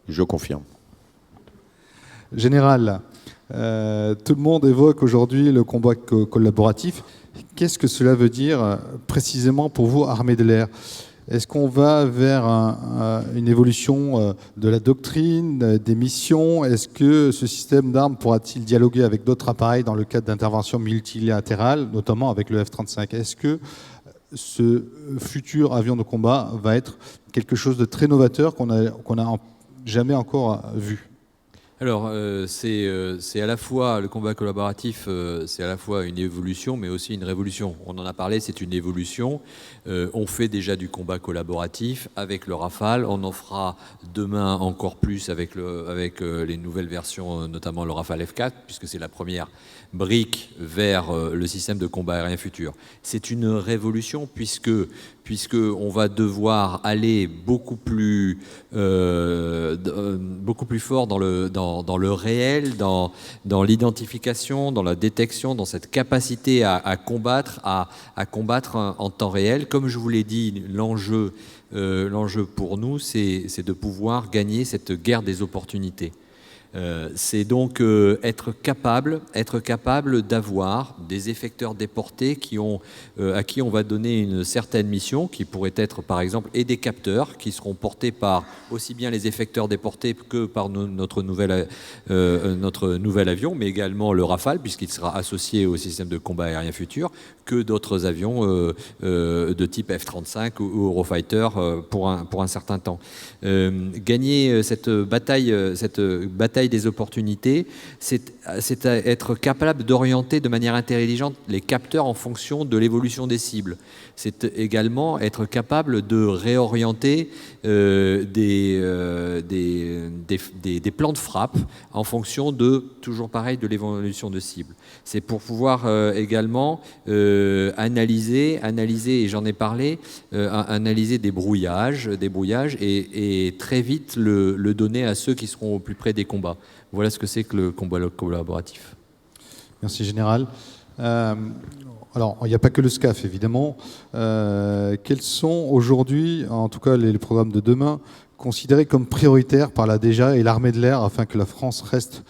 Je confirme. Général, tout le monde évoque aujourd'hui le combat collaboratif. Qu'est-ce que cela veut dire précisément pour vous, Armée de l'air? Est-ce qu'on va vers une évolution de la doctrine, des missions? Est-ce que ce système d'armes pourra-t-il dialoguer avec d'autres appareils dans le cadre d'interventions multilatérales, notamment avec le F-35? Est-ce que ce futur avion de combat va être quelque chose de très novateur qu'on n'a jamais encore vu? Alors, c'est à la fois, le combat collaboratif, c'est à la fois une évolution, mais aussi une révolution. On en a parlé, c'est une évolution. On fait déjà du combat collaboratif avec le Rafale. On en fera demain encore plus avec les nouvelles versions, notamment le Rafale F4, puisque c'est la première brique vers le système de combat aérien futur. C'est une révolution puisque on va devoir aller beaucoup plus fort dans le réel, dans l'identification, dans la détection, dans cette capacité à combattre en temps réel. Comme je vous l'ai dit, l'enjeu pour nous, c'est de pouvoir gagner cette guerre des opportunités. C'est donc être capable d'avoir des effecteurs déportés à qui on va donner une certaine mission, qui pourrait être par exemple, et des capteurs qui seront portés par aussi bien les effecteurs déportés que par notre nouvel avion, mais également le Rafale, puisqu'il sera associé au système de combat aérien futur, que d'autres avions de type F-35 ou Eurofighter pour un certain temps. Gagner cette bataille des opportunités, c'est être capable d'orienter de manière intelligente les capteurs en fonction de l'évolution des cibles. C'est également être capable de réorienter des plans de frappe en fonction toujours pareil, de l'évolution de cible. C'est pour pouvoir également analyser, et j'en ai parlé, analyser des brouillages et très vite le donner à ceux qui seront au plus près des combats. Voilà ce que c'est que le combat collaboratif. Merci, Général. Alors, il n'y a pas que le SCAF, évidemment. Quels sont aujourd'hui, en tout cas les programmes de demain, considérés comme prioritaires par la DGA et l'armée de l'air afin que la France reste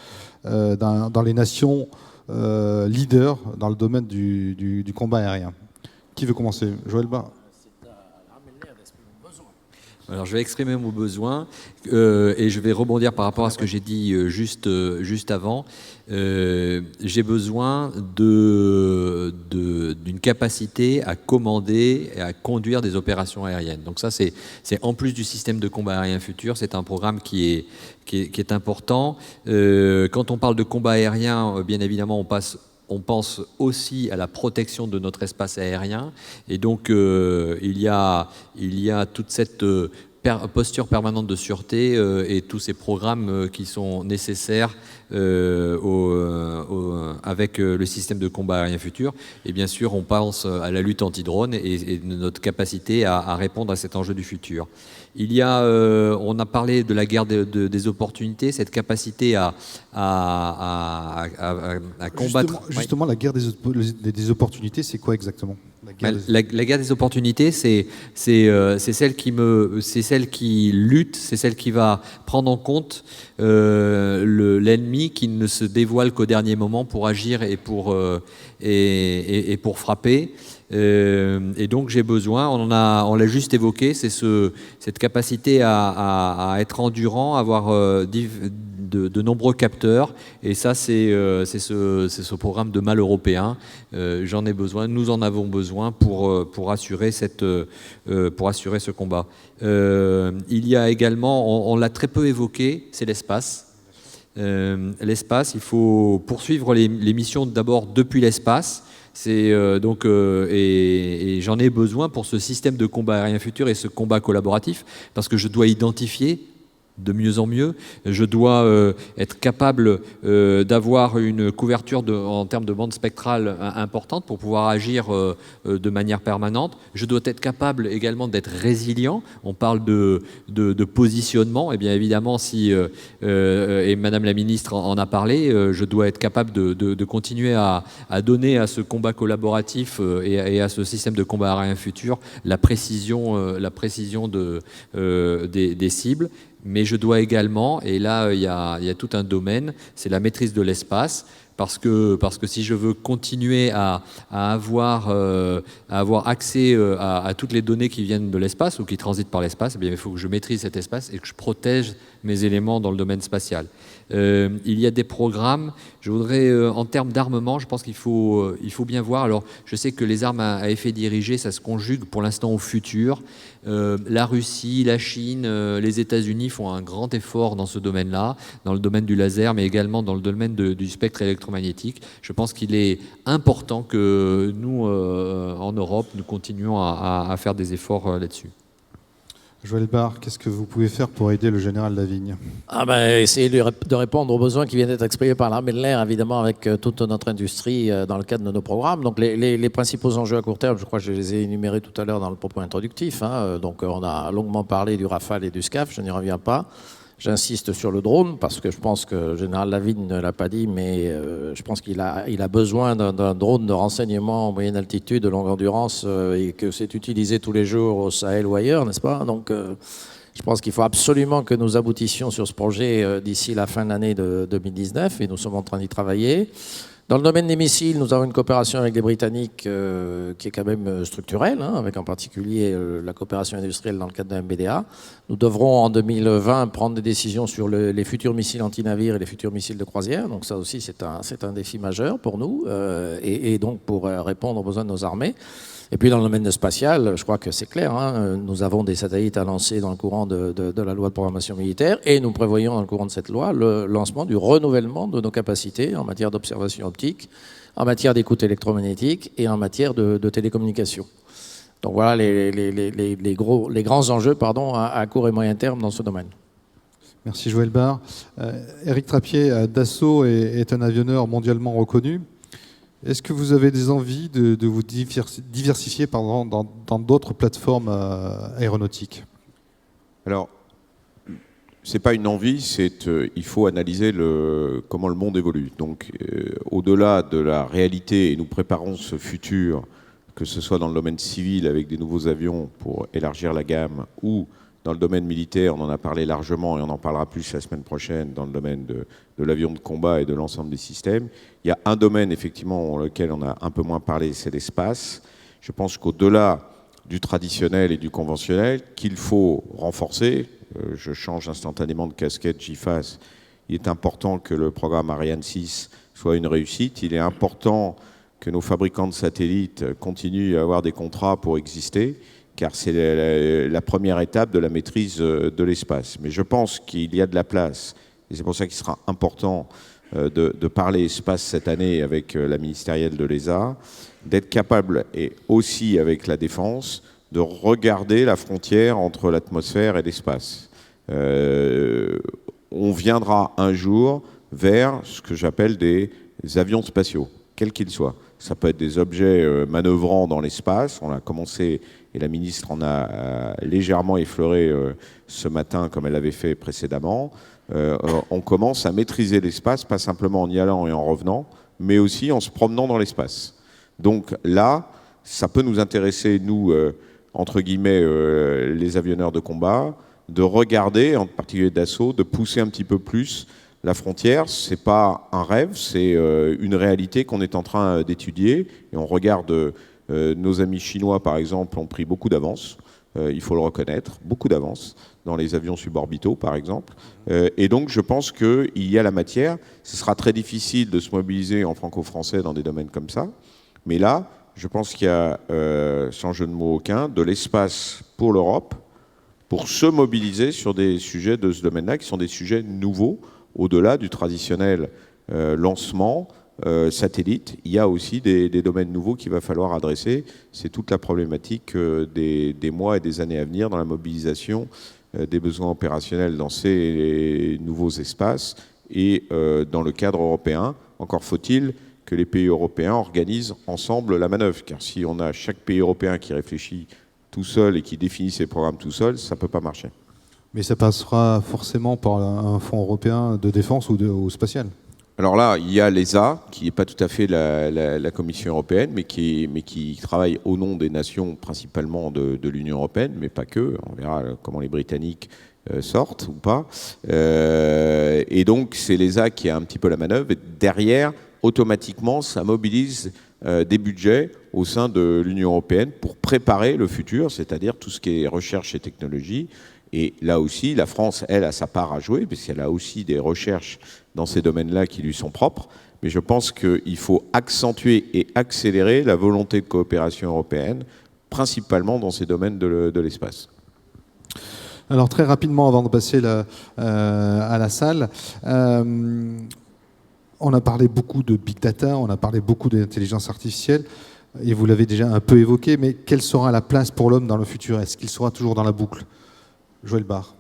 dans les nations leaders dans le domaine du combat aérien? Qui veut commencer? Joël Barre. Alors, je vais exprimer mon besoin et je vais rebondir par rapport à ce que j'ai dit juste avant. J'ai besoin d'une capacité à commander et à conduire des opérations aériennes. Donc ça, c'est en plus du système de combat aérien futur, c'est un programme qui est important. Quand on parle de combat aérien, bien évidemment, on pense aussi à la protection de notre espace aérien. Et donc, il y a toute cette posture permanente de sûreté et tous ces programmes qui sont nécessaires avec le système de combat aérien futur. Et bien sûr, on pense à la lutte anti-drone et notre capacité à répondre à cet enjeu du futur. On a parlé de la guerre des opportunités, cette capacité à combattre... Justement, la guerre des opportunités, c'est quoi exactement? La guerre des opportunités, c'est celle qui lutte, c'est celle qui va prendre en compte l'ennemi, qui ne se dévoile qu'au dernier moment pour agir et pour frapper. Et donc j'ai besoin, on l'a juste évoqué, c'est cette capacité à être endurant, avoir de nombreux capteurs, et ça c'est ce programme de MAL européen. J'en ai besoin, nous en avons besoin pour assurer ce combat. Il y a également, on l'a très peu évoqué, c'est l'espace. L'espace, il faut poursuivre les missions d'abord depuis l'espace. Et j'en ai besoin pour ce système de combat aérien futur et ce combat collaboratif, parce que je dois identifier de mieux en mieux. Je dois être capable d'avoir une couverture en termes de bande spectrale importante pour pouvoir agir de manière permanente. Je dois être capable également d'être résilient. On parle de positionnement. Et bien évidemment, et Madame la Ministre en a parlé, je dois être capable de continuer à donner à ce combat collaboratif et à ce système de combat aérien futur la précision des cibles. Mais je dois également, et là il y a tout un domaine, c'est la maîtrise de l'espace, parce que si je veux continuer à avoir accès à toutes les données qui viennent de l'espace ou qui transitent par l'espace, eh bien, il faut que je maîtrise cet espace et que je protège mes éléments dans le domaine spatial. Il y a des programmes, je voudrais, en termes d'armement, je pense qu'il faut bien voir. Alors, je sais que les armes à effet dirigé, ça se conjugue pour l'instant au futur. La Russie, la Chine, les États-Unis font un grand effort dans ce domaine-là, dans le domaine du laser, mais également dans le domaine du spectre électromagnétique. Je pense qu'il est important que nous, en Europe, nous continuions à faire des efforts là-dessus. Joël Barre, qu'est-ce que vous pouvez faire pour aider le général Lavigne? Essayer de répondre aux besoins qui viennent d'être exprimés par l'armée de l'air, évidemment, avec toute notre industrie dans le cadre de nos programmes. Donc les principaux enjeux à court terme, je crois que je les ai énumérés tout à l'heure dans le propos introductif. Donc on a longuement parlé du Rafale et du SCAF, je n'y reviens pas. J'insiste sur le drone parce que je pense que le général Lavigne ne l'a pas dit, mais je pense qu'il a besoin d'un drone de renseignement en moyenne altitude, de longue endurance, et que c'est utilisé tous les jours au Sahel ou ailleurs, n'est-ce pas? Donc je pense qu'il faut absolument que nous aboutissions sur ce projet d'ici la fin de l'année de 2019, et nous sommes en train d'y travailler. Dans le domaine des missiles, nous avons une coopération avec les Britanniques qui est quand même structurelle, avec en particulier la coopération industrielle dans le cadre de MBDA. Nous devrons en 2020 prendre des décisions sur les futurs missiles anti-navires et les futurs missiles de croisière. Donc ça aussi, c'est un défi majeur pour nous et donc pour répondre aux besoins de nos armées. Et puis dans le domaine spatial, je crois que c'est clair, nous avons des satellites à lancer dans le courant de la loi de programmation militaire, et nous prévoyons dans le courant de cette loi le lancement du renouvellement de nos capacités en matière d'observation optique, en matière d'écoute électromagnétique et en matière de télécommunication. Donc voilà les grands enjeux à court et moyen terme dans ce domaine. Merci Joël Barre. Éric Trappier, Dassault est un avionneur mondialement reconnu. Est-ce que vous avez des envies de vous diversifier dans d'autres plateformes aéronautiques? Alors, ce n'est pas une envie, il faut analyser comment le monde évolue. Donc, au-delà de la réalité, et nous préparons ce futur, que ce soit dans le domaine civil avec des nouveaux avions pour élargir la gamme, ou dans le domaine militaire, on en a parlé largement et on en parlera plus la semaine prochaine dans le domaine de l'avion de combat et de l'ensemble des systèmes. Il y a un domaine, effectivement, dans lequel on a un peu moins parlé, c'est l'espace. Je pense qu'au-delà du traditionnel et du conventionnel, qu'il faut renforcer, je change instantanément de casquette, j'y fasse, il est important que le programme Ariane 6 soit une réussite. Il est important que nos fabricants de satellites continuent à avoir des contrats pour exister, car c'est la première étape de la maîtrise de l'espace. Mais je pense qu'il y a de la place, et c'est pour ça qu'il sera important de parler espace cette année avec la ministérielle de l'ESA, d'être capable, et aussi avec la défense, de regarder la frontière entre l'atmosphère et l'espace. On viendra un jour vers ce que j'appelle des avions spatiaux, quels qu'ils soient. Ça peut être des objets manœuvrant dans l'espace. On a commencé, et la ministre en a légèrement effleuré ce matin, comme elle l'avait fait précédemment. On commence à maîtriser l'espace, pas simplement en y allant et en revenant, mais aussi en se promenant dans l'espace. Donc là, ça peut nous intéresser, nous, entre guillemets, les avionneurs de combat, de regarder, en particulier Dassault, de pousser un petit peu plus la frontière. C'est pas un rêve, c'est une réalité qu'on est en train d'étudier. Et on regarde, nos amis chinois, par exemple, ont pris beaucoup d'avance, il faut le reconnaître, beaucoup d'avance, dans les avions suborbitaux, par exemple. Et donc, je pense qu'il y a la matière. Ce sera très difficile de se mobiliser en franco-français dans des domaines comme ça. Mais là, je pense qu'il y a, sans jeu de mots aucun, de l'espace pour l'Europe, pour se mobiliser sur des sujets de ce domaine-là, qui sont des sujets nouveaux, au-delà du traditionnel lancement satellite. Il y a aussi des domaines nouveaux qu'il va falloir adresser. C'est toute la problématique des mois et des années à venir dans la mobilisation des besoins opérationnels dans ces nouveaux espaces et dans le cadre européen. Encore faut-il que les pays européens organisent ensemble la manœuvre, car si on a chaque pays européen qui réfléchit tout seul et qui définit ses programmes tout seul, ça ne peut pas marcher. Mais ça passera forcément par un fonds européen de défense ou spatial. Alors là, il y a l'ESA, qui n'est pas tout à fait la Commission européenne, mais qui travaille au nom des nations, principalement de l'Union européenne, mais pas que. On verra comment les Britanniques sortent ou pas. Et donc, c'est l'ESA qui a un petit peu la manœuvre. Et derrière, automatiquement, ça mobilise des budgets au sein de l'Union européenne pour préparer le futur, c'est-à-dire tout ce qui est recherche et technologie. Et là aussi, la France, elle, a sa part à jouer, puisqu'elle a aussi des recherches dans ces domaines-là qui lui sont propres. Mais je pense qu'il faut accentuer et accélérer la volonté de coopération européenne, principalement dans ces domaines de l'espace. Alors très rapidement, avant de passer à la salle, on a parlé beaucoup de big data, on a parlé beaucoup d'intelligence artificielle, et vous l'avez déjà un peu évoqué, mais quelle sera la place pour l'homme dans le futur? Est-ce qu'il sera toujours dans la boucle? Joël Barre.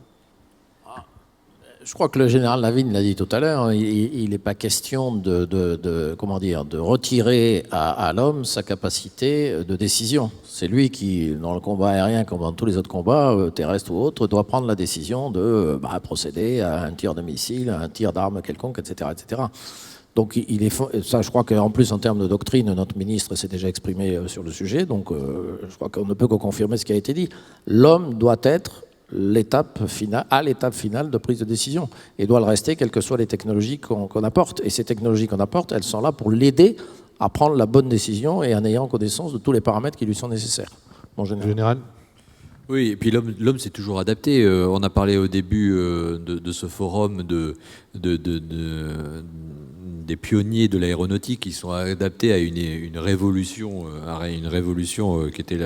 Je crois que le général Lavigne l'a dit tout à l'heure, il n'est pas question de retirer à l'homme sa capacité de décision. C'est lui qui, dans le combat aérien comme dans tous les autres combats, terrestres ou autres, doit prendre la décision de procéder à un tir de missile, à un tir d'arme quelconque, etc., etc. Donc ça, je crois qu'en plus, en termes de doctrine, notre ministre s'est déjà exprimé sur le sujet, donc je crois qu'on ne peut que confirmer ce qui a été dit. L'homme doit être l'étape finale de prise de décision et doit le rester, quelles que soient les technologies qu'on apporte. Et ces technologies qu'on apporte, elles sont là pour l'aider à prendre la bonne décision et en ayant connaissance de tous les paramètres qui lui sont nécessaires. Mon général. Oui, et puis l'homme s'est toujours adapté. On a parlé au début de ce forum des pionniers de l'aéronautique qui sont adaptés à une révolution qui était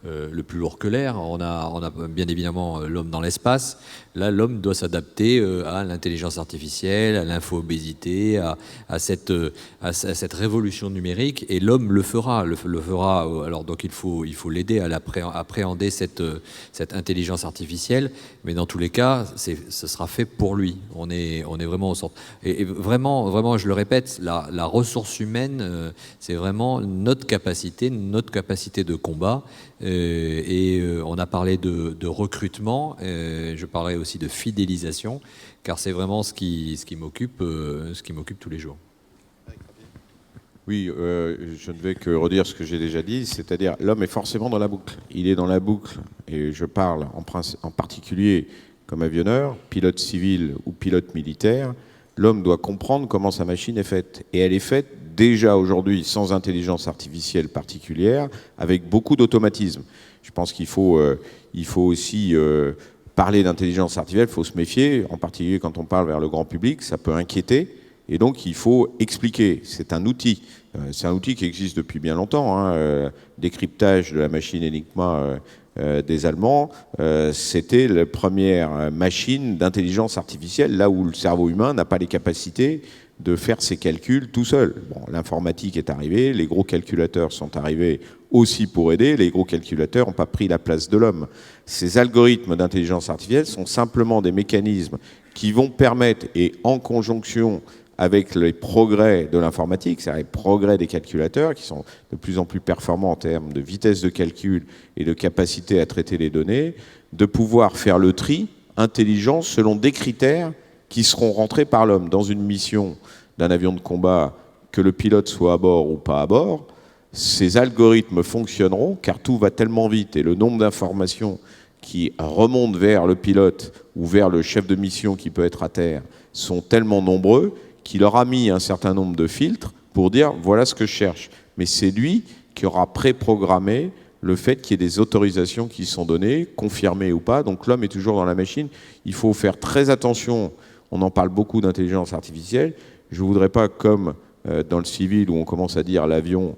le plus lourd que l'air. On a bien évidemment l'homme dans l'espace. Là, l'homme doit s'adapter à l'intelligence artificielle, à l'info-obésité, à cette révolution numérique. Et l'homme le fera. Alors donc il faut l'aider à appréhender cette intelligence artificielle. Mais dans tous les cas, ce sera fait pour lui. On est vraiment au centre. Et vraiment, je le répète, la ressource humaine, c'est vraiment notre capacité de combat. On a parlé de recrutement, je parlerai aussi de fidélisation, car c'est vraiment ce qui m'occupe tous les jours. Oui, je ne vais que redire ce que j'ai déjà dit, c'est-à-dire l'homme est forcément dans la boucle. Il est dans la boucle, et je parle en particulier comme avionneur, pilote civil ou pilote militaire. L'homme doit comprendre comment sa machine est faite. Et elle est faite déjà aujourd'hui sans intelligence artificielle particulière, avec beaucoup d'automatisme. Je pense qu'il faut aussi parler d'intelligence artificielle, il faut se méfier, en particulier quand on parle vers le grand public, ça peut inquiéter. Et donc il faut expliquer, c'est un outil. C'est un outil qui existe depuis bien longtemps. Décryptage de la machine Enigma des Allemands, c'était la première machine d'intelligence artificielle, là où le cerveau humain n'a pas les capacités de faire ses calculs tout seul. Bon, l'informatique est arrivée, les gros calculateurs sont arrivés aussi pour aider, les gros calculateurs n'ont pas pris la place de l'homme. Ces algorithmes d'intelligence artificielle sont simplement des mécanismes qui vont permettre, et en conjonction avec les progrès de l'informatique, c'est-à-dire les progrès des calculateurs qui sont de plus en plus performants en termes de vitesse de calcul et de capacité à traiter les données, de pouvoir faire le tri intelligent selon des critères qui seront rentrés par l'homme. Dans une mission d'un avion de combat, que le pilote soit à bord ou pas à bord, ces algorithmes fonctionneront car tout va tellement vite et le nombre d'informations qui remontent vers le pilote ou vers le chef de mission qui peut être à terre sont tellement nombreux qu'il aura mis un certain nombre de filtres pour dire voilà ce que je cherche. Mais c'est lui qui aura préprogrammé le fait qu'il y ait des autorisations qui sont données, confirmées ou pas. Donc l'homme est toujours dans la machine. Il faut faire très attention. On en parle beaucoup d'intelligence artificielle. Je ne voudrais pas, comme dans le civil où on commence à dire l'avion,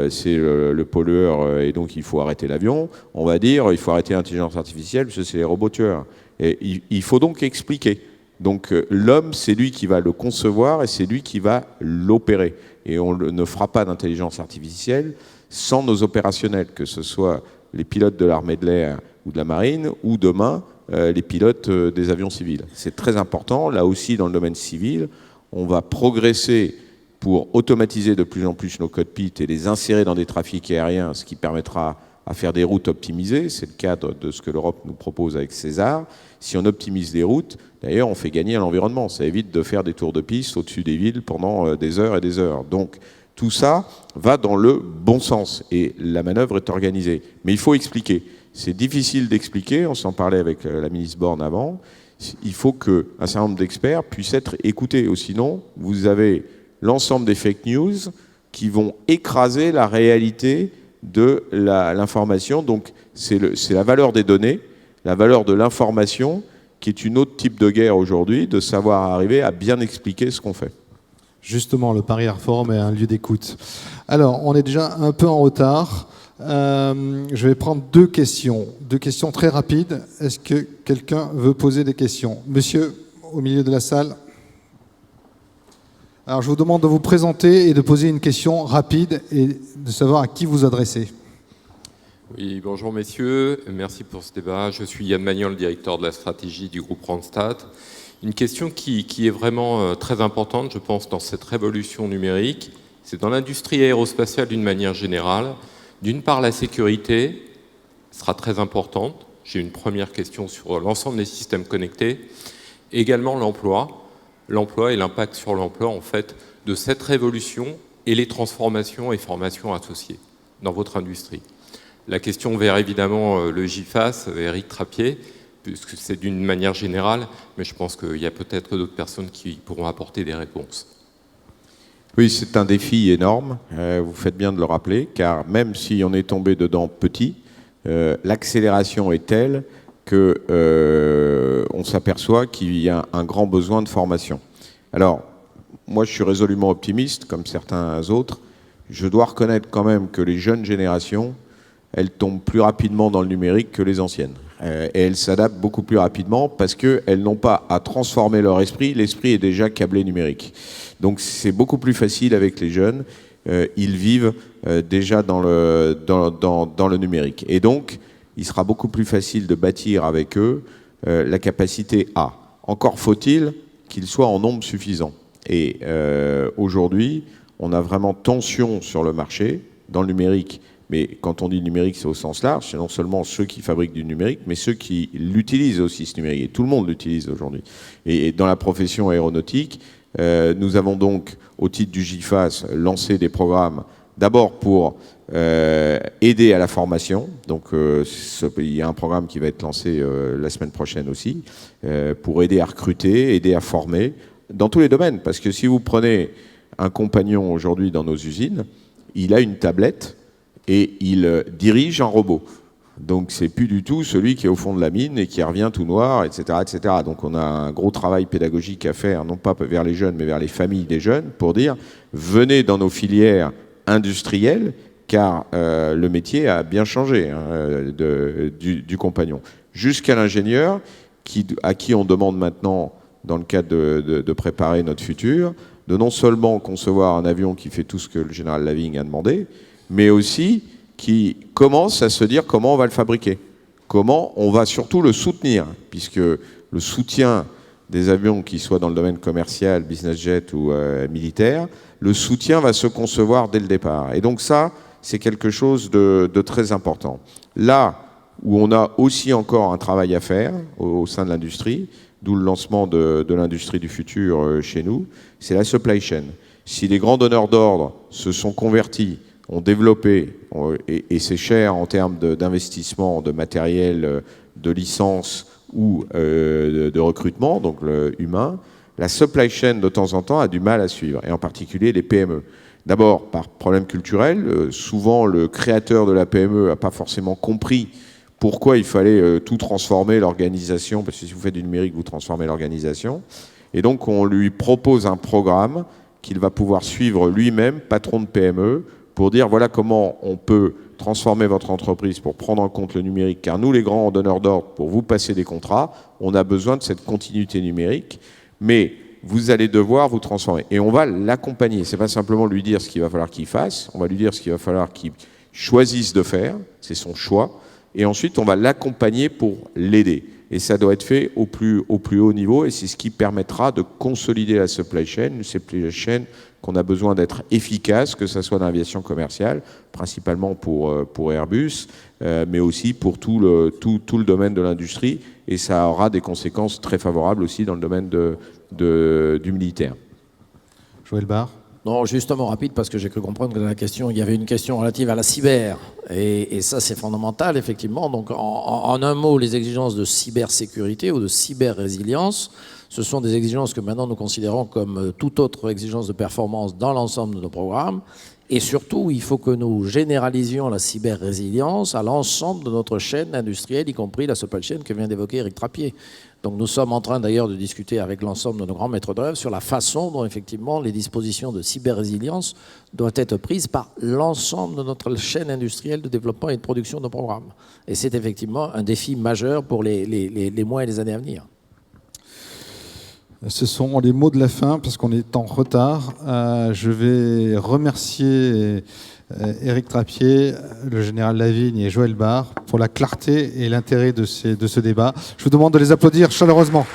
c'est le pollueur et donc il faut arrêter l'avion. On va dire il faut arrêter l'intelligence artificielle parce que c'est les robots tueurs. Et il faut donc expliquer. Donc l'homme, c'est lui qui va le concevoir et c'est lui qui va l'opérer. Et on ne fera pas d'intelligence artificielle sans nos opérationnels, que ce soit les pilotes de l'armée de l'air ou de la marine, ou demain les pilotes des avions civils. C'est très important. Là aussi, dans le domaine civil, on va progresser pour automatiser de plus en plus nos cockpits et les insérer dans des trafics aériens, ce qui permettra à faire des routes optimisées. C'est le cadre de ce que l'Europe nous propose avec César. Si on optimise les routes, d'ailleurs, on fait gagner à l'environnement. Ça évite de faire des tours de piste au-dessus des villes pendant des heures et des heures. Donc, tout ça va dans le bon sens et la manœuvre est organisée. Mais il faut expliquer. C'est difficile d'expliquer, on s'en parlait avec la ministre Borne avant. Il faut qu'un certain nombre d'experts puissent être écoutés. Ou sinon, vous avez l'ensemble des fake news qui vont écraser la réalité de l'information. Donc, c'est la valeur des données, la valeur de l'information qui est une autre type de guerre aujourd'hui, de savoir arriver à bien expliquer ce qu'on fait. Justement, le Paris Air Forum est un lieu d'écoute. Alors, on est déjà un peu en retard. Je vais prendre deux questions très rapides. Est-ce que quelqu'un veut poser des questions? Monsieur, au milieu de la salle. Alors, je vous demande de vous présenter et de poser une question rapide et de savoir à qui vous adressez. Oui, bonjour messieurs, merci pour ce débat. Je suis Yann Magnol, directeur de la stratégie du groupe Randstad. Une question qui est vraiment très importante, je pense, dans cette révolution numérique, c'est dans l'industrie aérospatiale d'une manière générale. D'une part, la sécurité sera très importante. J'ai une première question sur l'ensemble des systèmes connectés. Également l'emploi et l'impact sur l'emploi, en fait, de cette révolution et les transformations et formations associées dans votre industrie. La question vers évidemment le GIFAS, Éric Trappier, puisque c'est d'une manière générale, mais je pense qu'il y a peut-être d'autres personnes qui pourront apporter des réponses. Oui, c'est un défi énorme, vous faites bien de le rappeler, car même si on est tombé dedans petit, l'accélération est telle qu'on s'aperçoit qu'il y a un grand besoin de formation. Alors, moi je suis résolument optimiste, comme certains autres. Je dois reconnaître quand même que les jeunes générations, elles tombent plus rapidement dans le numérique que les anciennes. Et elles s'adaptent beaucoup plus rapidement parce qu'elles n'ont pas à transformer leur esprit. L'esprit est déjà câblé numérique. Donc c'est beaucoup plus facile avec les jeunes. Ils vivent déjà dans le numérique. Et donc, il sera beaucoup plus facile de bâtir avec eux la capacité à. Encore faut-il qu'ils soient en nombre suffisant. Et aujourd'hui, on a vraiment tension sur le marché, dans le numérique. Mais quand on dit numérique, c'est au sens large. C'est non seulement ceux qui fabriquent du numérique, mais ceux qui l'utilisent aussi, ce numérique. Et tout le monde l'utilise aujourd'hui. Et dans la profession aéronautique, nous avons donc, au titre du GIFAS, lancé des programmes, d'abord pour aider à la formation. Donc, il y a un programme qui va être lancé la semaine prochaine aussi, pour aider à recruter, aider à former, dans tous les domaines. Parce que si vous prenez un compagnon aujourd'hui dans nos usines, il a une tablette, et il dirige un robot. Donc c'est plus du tout celui qui est au fond de la mine et qui revient tout noir, etc., etc. Donc on a un gros travail pédagogique à faire, non pas vers les jeunes, mais vers les familles des jeunes, pour dire venez dans nos filières industrielles, car le métier a bien changé du compagnon. Jusqu'à l'ingénieur, à qui on demande maintenant, dans le cadre de préparer notre futur, de non seulement concevoir un avion qui fait tout ce que le général Lavigne a demandé, mais aussi qui commence à se dire comment on va le fabriquer, comment on va surtout le soutenir, puisque le soutien des avions, qui soient dans le domaine commercial, business jet ou militaire, le soutien va se concevoir dès le départ. Et donc ça, c'est quelque chose de très important. Là où on a aussi encore un travail à faire au sein de l'industrie, d'où le lancement de l'industrie du futur chez nous, c'est la supply chain. Si les grands donneurs d'ordre se sont convertis, ont développé, et c'est cher en termes d'investissement, de matériel, de licence ou de recrutement, donc le humain, la supply chain de temps en temps a du mal à suivre, et en particulier les PME. D'abord par problème culturel, souvent le créateur de la PME n'a pas forcément compris pourquoi il fallait tout transformer l'organisation, parce que si vous faites du numérique, vous transformez l'organisation, et donc on lui propose un programme qu'il va pouvoir suivre lui-même, patron de PME, pour dire voilà comment on peut transformer votre entreprise pour prendre en compte le numérique, car nous, les grands donneurs d'ordre, pour vous passer des contrats, on a besoin de cette continuité numérique, mais vous allez devoir vous transformer. Et on va l'accompagner. C'est pas simplement lui dire ce qu'il va falloir qu'il fasse, on va lui dire ce qu'il va falloir qu'il choisisse de faire, c'est son choix, et ensuite on va l'accompagner pour l'aider. Et ça doit être fait au plus haut niveau, et c'est ce qui permettra de consolider la supply chain, une supply chain qu'on a besoin d'être efficace, que ce soit dans l'aviation commerciale, principalement pour Airbus, mais aussi pour tout le domaine de l'industrie, et ça aura des conséquences très favorables aussi dans le domaine du militaire. Joël Barre. Non, justement rapide, parce que j'ai cru comprendre que dans la question, il y avait une question relative à la cyber. Et ça, c'est fondamental, effectivement. Donc, en un mot, les exigences de cybersécurité ou de cyber-résilience, ce sont des exigences que maintenant nous considérons comme toute autre exigence de performance dans l'ensemble de nos programmes. Et surtout, il faut que nous généralisions la cyber-résilience à l'ensemble de notre chaîne industrielle, y compris la supply chain que vient d'évoquer Éric Trappier. Donc nous sommes en train d'ailleurs de discuter avec l'ensemble de nos grands maîtres d'œuvre sur la façon dont effectivement les dispositions de cyber-résilience doivent être prises par l'ensemble de notre chaîne industrielle de développement et de production de programmes. Et c'est effectivement un défi majeur pour les mois et les années à venir. Ce sont les mots de la fin parce qu'on est en retard. Je vais remercier Éric Trappier, le général Lavigne et Joël Barre pour la clarté et l'intérêt de ce débat. Je vous demande de les applaudir chaleureusement.